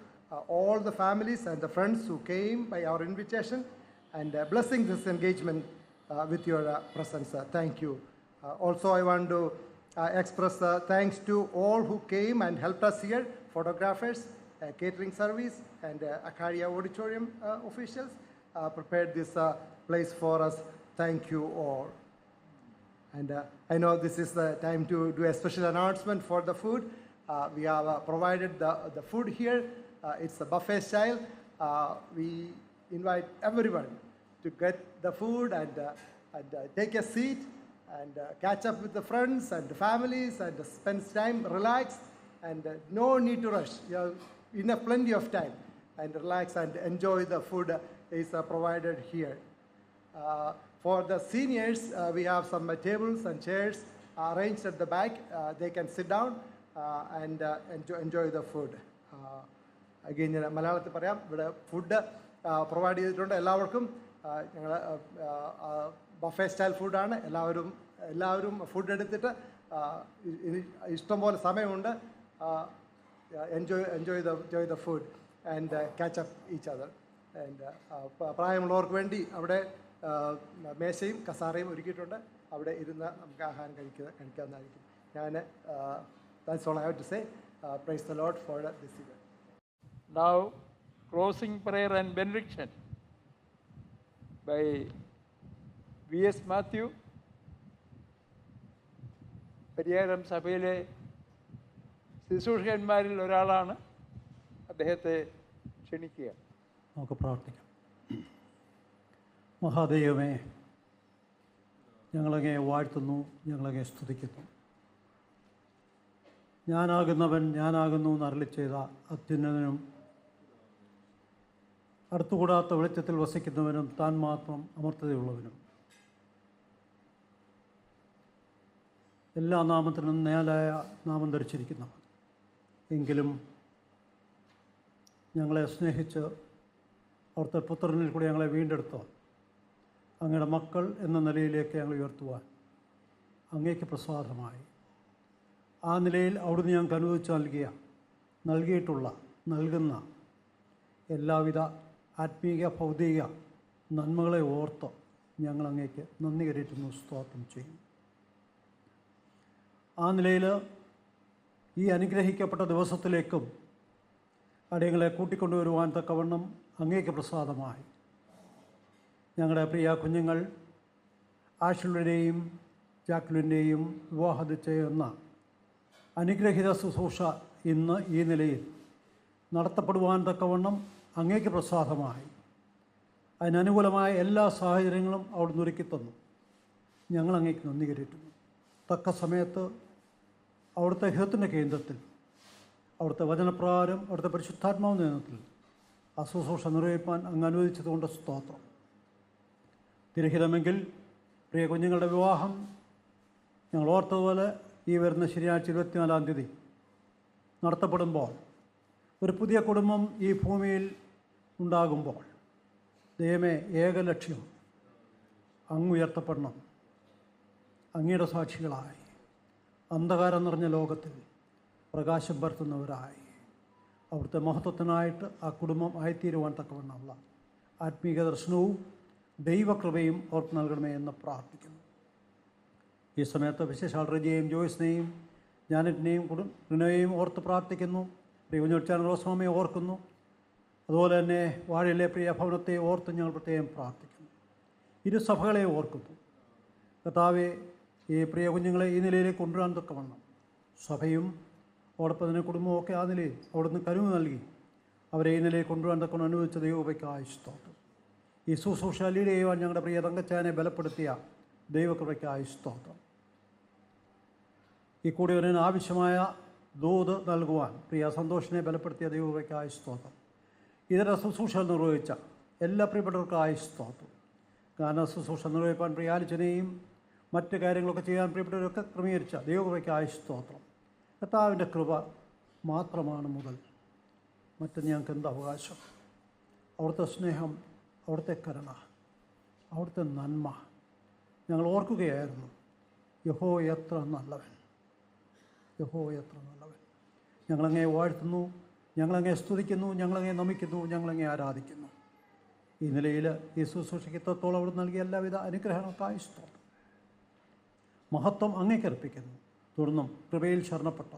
all the families and the friends who came by our invitation and blessing this engagement with your presence. Thank you. Also, I want to express thanks to all who came and helped us here, photographers, catering service, and Akaria Auditorium officials prepared this place for us. Thank you all. And I know this is the time to do a special announcement for the food. We have provided the food here. It's a buffet style. We invite everyone to get the food and take a seat and catch up with the friends and the families and spend time, relax, and no need to rush. You have enough plenty of time, and relax and enjoy the food is provided here. For the seniors, we have some tables and chairs arranged at the back. They can sit down and enjoy the food. Again, മലയാളത്തിൽ പറയാം, ഇവിടെ food provide ചെയ്തിട്ടുണ്ട് എല്ലാവർക്കും. ഞങ്ങൾ Buffett style ഫുഡാണ്. എല്ലാവരും എല്ലാവരും food എടുത്തിട്ട് ഇനി ഇഷ്ടംപോലെ സമയമുണ്ട്. Enjoy the food and catch up each other. And പ്രായമുള്ളവർക്ക് വേണ്ടി അവിടെ മേശയും കസാരയും ഒരുക്കിയിട്ടുണ്ട്. അവിടെ ഇരുന്ന് നമുക്ക് ആഹാരം കഴിക്കാവുന്നതായിരിക്കും. That's all I have to say. Praise the Lord for this event. Now, closing prayer and benediction by V.S. Matthew, Pariyaram സഭയിലെ ശുശ്രൂഷകന്മാരിൽ ഒരാളാണ്. അദ്ദേഹത്തെ ക്ഷണിക്കുക. നമുക്ക് പ്രാർത്ഥിക്കാം. മഹാദൈവമേ, ഞങ്ങളങ്ങേ വാഴ്ത്തുന്നു, ഞങ്ങളങ്ങേ സ്തുതിക്കുന്നു. ഞാനാകുന്നവൻ ഞാനാകുന്നു എന്ന് അരുളി ചെയ്ത അത്യുന്നതനും അടുത്തുകൂടാത്ത വെളിച്ചത്തിൽ വസിക്കുന്നവനും താൻ മാത്രം അമർത്തതയുള്ളവനും എല്ലാ നാമത്തിനും നേലായ നാമം ധരിച്ചിരിക്കുന്നവൻ, എങ്കിലും ഞങ്ങളെ സ്നേഹിച്ച് അവിടുത്തെ പുത്രനിൽ കൂടി ഞങ്ങളെ വീണ്ടെടുത്തോ അങ്ങയുടെ മക്കൾ എന്ന നിലയിലേക്ക് ഞങ്ങൾ ഉയർത്തുവാൻ അങ്ങേക്ക് പ്രസാദമായി. ആ നിലയിൽ അവിടുന്ന് ഞങ്ങൾക്ക് അനുവദിച്ച് നൽകുന്ന എല്ലാവിധ ആത്മീക ഭൗതിക നന്മകളെ ഓർത്ത് ഞങ്ങൾ അങ്ങേക്ക് നന്ദി കരേറ്റുന്നു, സ്തോത്രം ചെയ്യും. ആ നിലയിൽ ഈ അനുഗ്രഹിക്കപ്പെട്ട ദിവസത്തിലേക്കും അടിയങ്ങളെ കൂട്ടിക്കൊണ്ടുവരുവാൻ തക്കവണ്ണം അങ്ങേക്ക് പ്രസാദമായി. ഞങ്ങളുടെ പ്രിയ കുഞ്ഞുങ്ങൾ ആഷുലിൻ്റെയും ജാക്ലിൻ്റെയും വിവാഹം ചെയ്യുന്ന അനുഗ്രഹിത ശുശ്രൂഷ ഇന്ന് ഈ നിലയിൽ നടത്തപ്പെടുവാൻ തക്കവണ്ണം അങ്ങേക്ക് പ്രസാദമായി. അതിനനുകൂലമായ എല്ലാ സാഹചര്യങ്ങളും അവിടുന്ന് ഒരുക്കിത്തന്നു. ഞങ്ങൾ അങ്ങേക്ക് നന്ദി കരേറ്റുന്നു. തക്ക സമയത്ത് അവിടുത്തെ ഹിതത്തിൻ്റെ കേന്ദ്രത്തിൽ അവിടുത്തെ വചനപ്രകാരം അവിടുത്തെ പരിശുദ്ധാത്മാവ് നേതൃത്വത്തിൽ ആ ശുശ്രൂഷ നിർവഹിപ്പാൻ അങ്ങ് അനുവദിച്ചതുകൊണ്ട് സ്തോത്രം. തിരഹിതമെങ്കിൽ പ്രിയ കുഞ്ഞുങ്ങളുടെ വിവാഹം ഞങ്ങൾ ഓർത്തതുപോലെ ഈ വരുന്ന ശനിയാഴ്ച 24-ാം തീയതി നടത്തപ്പെടുമ്പോൾ ഒരു പുതിയ കുടുംബം ഈ ഭൂമിയിൽ ഉണ്ടാകുമ്പോൾ ദൈവമേ, ഏക ലക്ഷ്യം അങ്ങ് ഉയർത്തപ്പെടണം. അങ്ങയുടെ സാക്ഷികളായി അന്ധകാരം നിറഞ്ഞ ലോകത്തിൽ പ്രകാശം പരത്തുന്നവരായി അവിടുത്തെ മഹത്വത്തിനായിട്ട് ആ കുടുംബം ആയിത്തീരുവാൻ തക്കവണ്ണമുള്ള ആത്മീക ദർശനവും ദൈവകൃപയും അവർക്ക് നൽകണമേ എന്ന് പ്രാർത്ഥിക്കുന്നു. ഈ സമയത്ത് വിശേഷാൽ റജിയെയും ജോയ്സിനെയും ജാനറ്റിനെയും റിനോയെയും ഓർത്ത് പ്രാർത്ഥിക്കുന്നു. പ്രിയ കുഞ്ഞുച്ചാൻ റോസ്മാമയെ ഓർക്കുന്നു. അതുപോലെ തന്നെ വാഴയിലെ പ്രിയ ഭവനത്തെ ഓർത്ത് ഞങ്ങൾ പ്രത്യേകം പ്രാർത്ഥിക്കുന്നു. ഇരു സഭകളെ ഓർക്കുന്നു. കർത്താവെ, ഈ പ്രിയ കുഞ്ഞുങ്ങളെ ഈ നിലയിലേക്ക് കൊണ്ടുവരാൻ തക്കവണ്ണം സഭയും അതോടൊപ്പം തന്നെ കുടുംബവും ഒക്കെ ആ നിലയിൽ അവിടുന്ന് കരുവ് നൽകി അവരെ ഈ നിലയിൽ കൊണ്ടുവരാൻ തക്കവണ്ണം അനുവദിച്ച ദൈവകൃപയ്ക്കായി സ്തോത്രം. ഈ ശുശ്രൂഷ ലീഡ് ചെയ്യുവാൻ ഞങ്ങളുടെ പ്രിയ തങ്കച്ചാനെ ബലപ്പെടുത്തിയ ദൈവകൃപയ്ക്കായി സ്തോത്രം. ഈ കൂടിയവരിന് ആവശ്യമായ ദൂത് നൽകുവാൻ പ്രിയ സന്തോഷിനെ ബലപ്പെടുത്തിയ ദൈവകൃപയ്ക്കായി സ്തോത്രം. ഇതര ശുശ്രൂഷകൾ നിർവഹിച്ച എല്ലാ പ്രിയപ്പെട്ടവർക്കായി സ്തോത്രം. ഗാന ശുശ്രൂഷ നിർവഹിപ്പാൻ പ്രിയാലിച്ചനെയും മറ്റ് കാര്യങ്ങളൊക്കെ ചെയ്യാൻ പ്രിയപ്പെട്ടവരൊക്കെ ക്രമീകരിച്ച ദൈവകൃപയ്ക്കായി സ്തോത്രം. കർത്താവിൻ്റെ കൃപ മാത്രമാണ് മുതൽ. മറ്റ് ഞങ്ങൾക്ക് എന്ത് അവകാശം? അവിടുത്തെ സ്നേഹം, അവിടുത്തെ കരുണ, അവിടുത്തെ നന്മ ഞങ്ങൾ ഓർക്കുകയായിരുന്നു. യഹോ എത്ര നല്ലവൻ, യഹോ എത്ര നല്ലവൻ. ഞങ്ങളങ്ങേ വാഴ്ത്തുന്നു, ഞങ്ങളങ്ങേ സ്തുതിക്കുന്നു, ഞങ്ങളങ്ങേ നമിക്കുന്നു, ഞങ്ങളങ്ങേ ആരാധിക്കുന്നു. ഈ നിലയിൽ ഈ ശുശ്രൂഷയ്ക്ക് എത്രത്തോളം അവിടെ നൽകിയ എല്ലാവിധ അനുഗ്രഹങ്ങൾക്കായി സ്തോത്രം. മഹത്വം അങ്ങേക്കർപ്പിക്കുന്നു. തുടർന്നും കൃപയിൽ ശരണപ്പെട്ട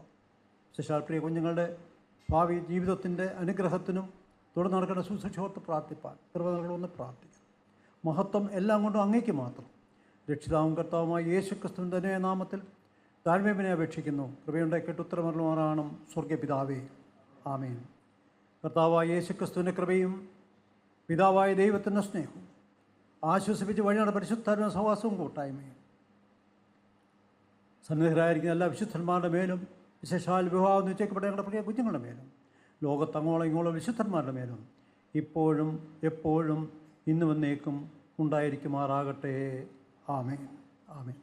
ശേഷാൽ പ്രിയ കുഞ്ഞുങ്ങളുടെ ഭാവി ജീവിതത്തിൻ്റെ അനുഗ്രഹത്തിനും തുടർന്ന് നടക്കുന്ന ശുശ്രൂഷയോർത്ത് പ്രാർത്ഥിപ്പാൻ കൃപ നൽകണമെന്ന് പ്രാർത്ഥിക്കുന്നു. മഹത്വം എല്ലാം കൊണ്ടും അങ്ങേക്ക് മാത്രം. രക്ഷിതാവും കർത്താവുമായ യേശുക്രിസ്തുവിൻ്റെ തന്നെ നാമത്തിൽ താഴ്മയെ അപേക്ഷിക്കുന്നു. കൃപയുണ്ടാക്കിയിട്ട് ഉത്തരമരുളുമാറാണ് സ്വർഗ്ഗപിതാവേ, ആമേൻ. കർത്താവായ യേശുക്രിസ്തുവിൻ്റെ കൃപയും പിതാവായ ദൈവത്തിൻ്റെ സ്നേഹവും ആശ്വസിപ്പിച്ച് വഴിയാണ് പരിശുദ്ധാത്മാവിന്റെ സഹവാസവും കൂട്ടായ്മയും സന്നിഹിതരായിരിക്കുന്ന എല്ലാ വിശുദ്ധന്മാരുടെ മേലും വിശേഷാൽ വിവാഹം നിശ്ചയിക്കപ്പെട്ട ഞങ്ങളുടെ പ്രിയ കുഞ്ഞുങ്ങളുടെ മേലും ലോകത്തങ്ങോളം ഇങ്ങോളം വിശുദ്ധന്മാരുടെ മേലും ഇപ്പോഴും എപ്പോഴും ഇന്നും എന്നേക്കും ഉണ്ടായിരിക്കുമാറാകട്ടെ. ആമേൻ, ആമേൻ.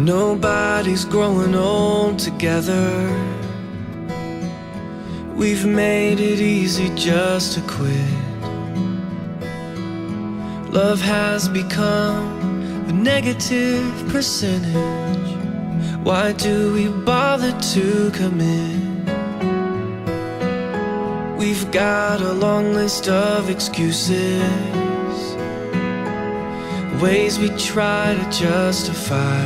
Nobody's growing old together. We've made it easy just to quit. Love has become a negative percentage. Why do we bother to commit? We've got a long list of excuses, ways we try to justify.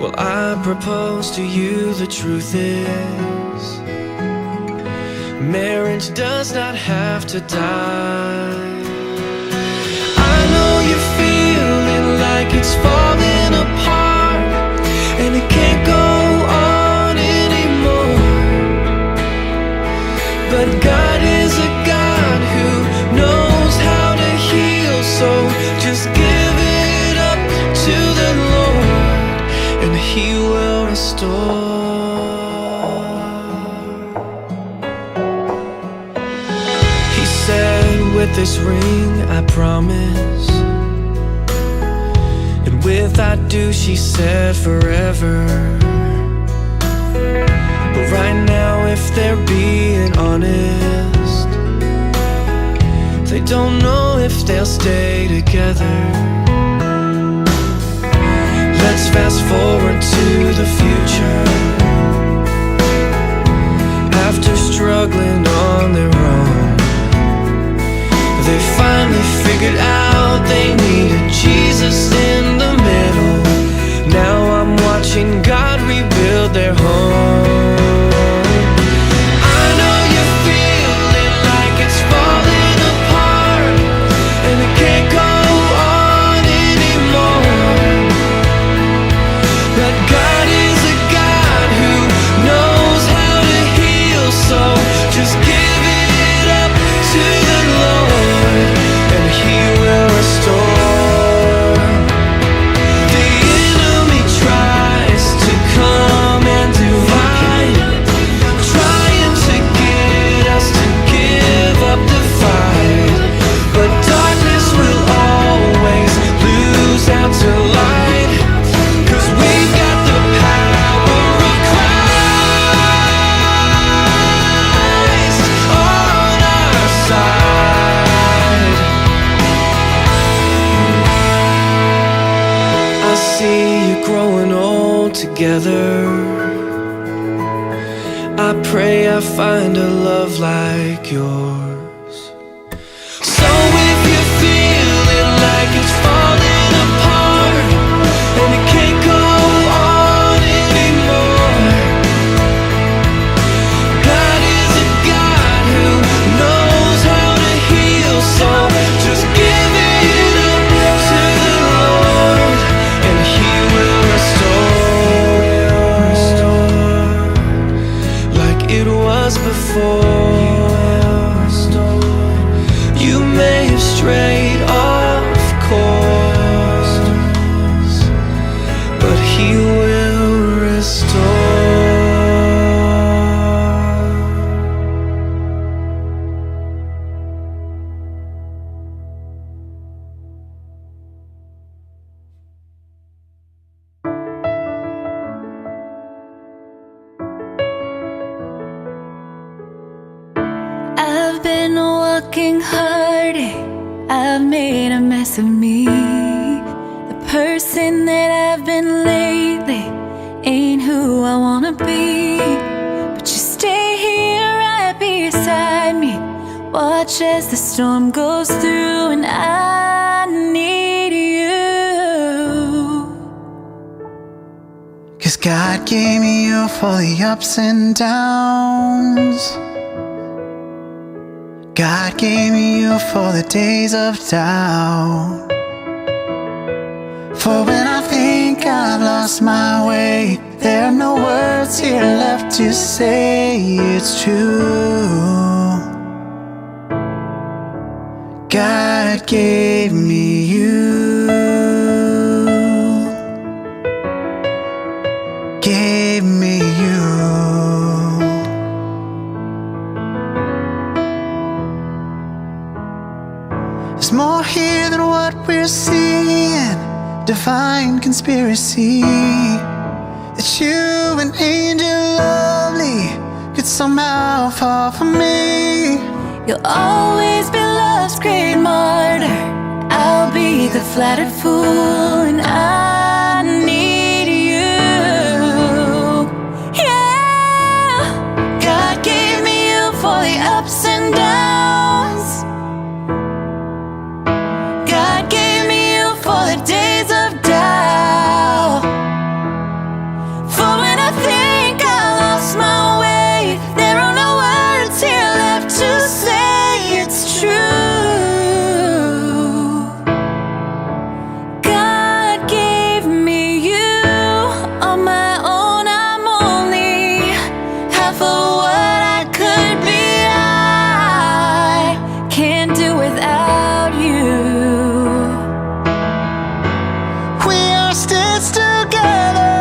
Well, I propose to you, the truth is, marriage does not have to die. I know you're feeling like it's falling apart, and it can't go on anymore. But God is a God who knows how to heal, so just give it up to the Lord, and He will restore. He said, with this ring I promise, and with I do, she said, forever. But right now, if they're being honest, they don't know if they'll stay together. Let's fast forward to the future. After struggling on their own, they finally figured out they needed Jesus in the middle. Now I'm watching God rebuild their home. I know you're feeling like it's falling apart, and it can't go on anymore. But God is a God who knows how to heal, so just give it up to the Lord, and He will restore. The enemy tries to come and divide, trying to get us to give up the fight. But darkness will always lose out to light, 'cause we've got the power of Christ on our side. I see you growing old together. I pray I find a love like yours. So if you're feeling like it's falling apart, and it can't go on anymore, God is a God who knows how to heal, so just give it up to the Lord, and He will restore like it was before. You may have strayed off course, but He will restore. I've been working hard, I've made a mess of me. The person that I've been lately ain't who I wanna be. But you stay here right beside me, watch as the storm goes through, and I need you. 'Cause God gave me you for the ups and downs. God gave me you for the days of doubt. For when I think I've lost my way, there are no words here left to say it's true. God gave me you. Gave me you. There's more here than what we're seeing. divine conspiracy that you, an angel lovely, could somehow fall for me. You'll always be love's great martyr. I'll be the flattered fool, and I need you. Yeah, God gave me you for the ups and downs. God gave me you for the days of doubt. For when I think I lost my way, there are no words here left to say it's true. God gave me you on my own. I'm only half of what I could be. I can't do without you. We are stitched together,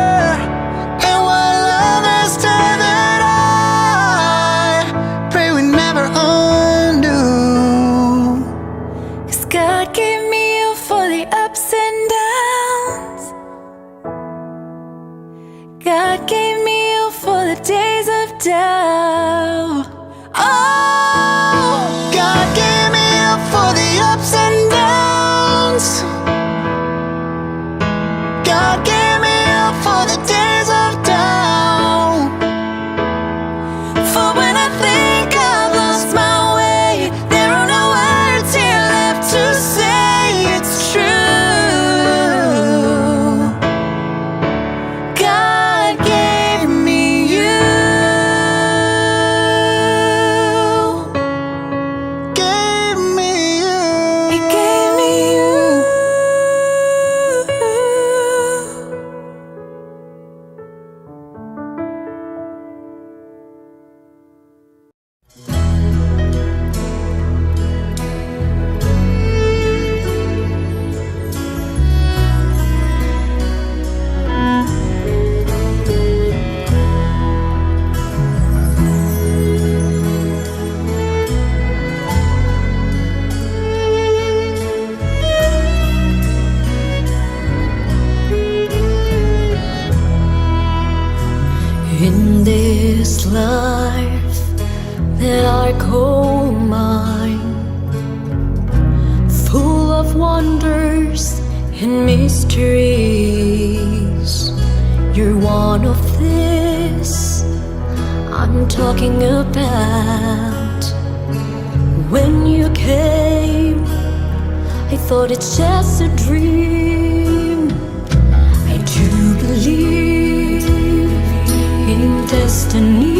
and what love has tethered, I pray we never undo. 'Cause God gave me you for the ups and downs. God gave me you for the days of doubt. Oh, God gave me you for the ups and downs. God gave me you for the days of doubt. for when I think I've lost my way, there are no words here left to say it's true. God gave me you. Gave me you. He gave me you. In this life that I call mine, full of wonders and mysteries, you're one of this I'm talking about. When you came, I thought it's just a dream. I do believe in destiny.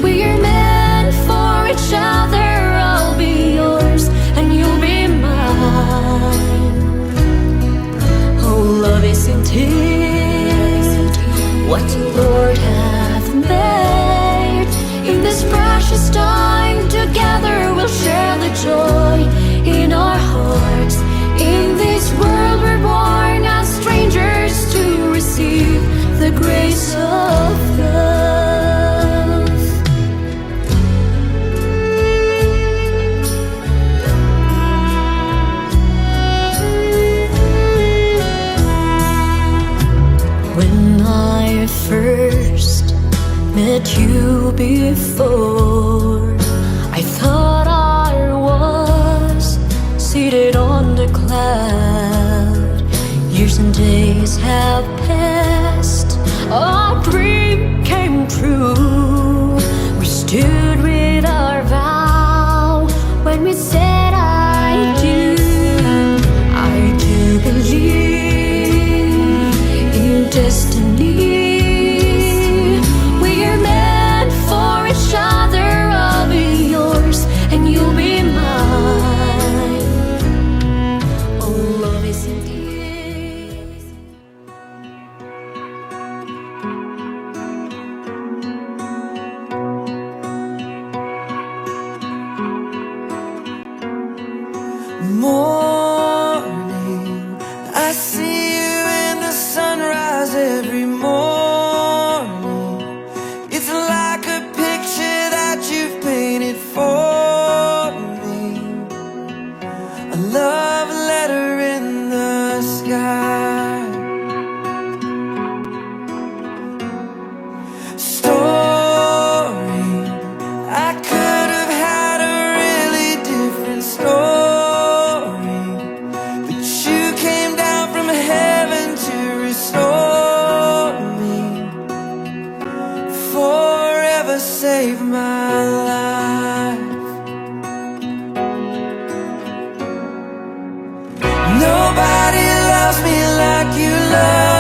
We are meant for each other. I'll be yours and you'll be mine. Oh, love is indeed what the Lord hath made. In this precious time together we'll share the joy in our hearts. In this world we're born as strangers to receive the grace of love. When I first met you before, I thought I was seated on the cloud. Years and days have passed, our dream came true. We stood with our vow when we said I do. I do believe in destiny. We are meant for each other. I'll be yours and you'll be mine. Oh, love is indeed. ever saved my life. Nobody loves me like you love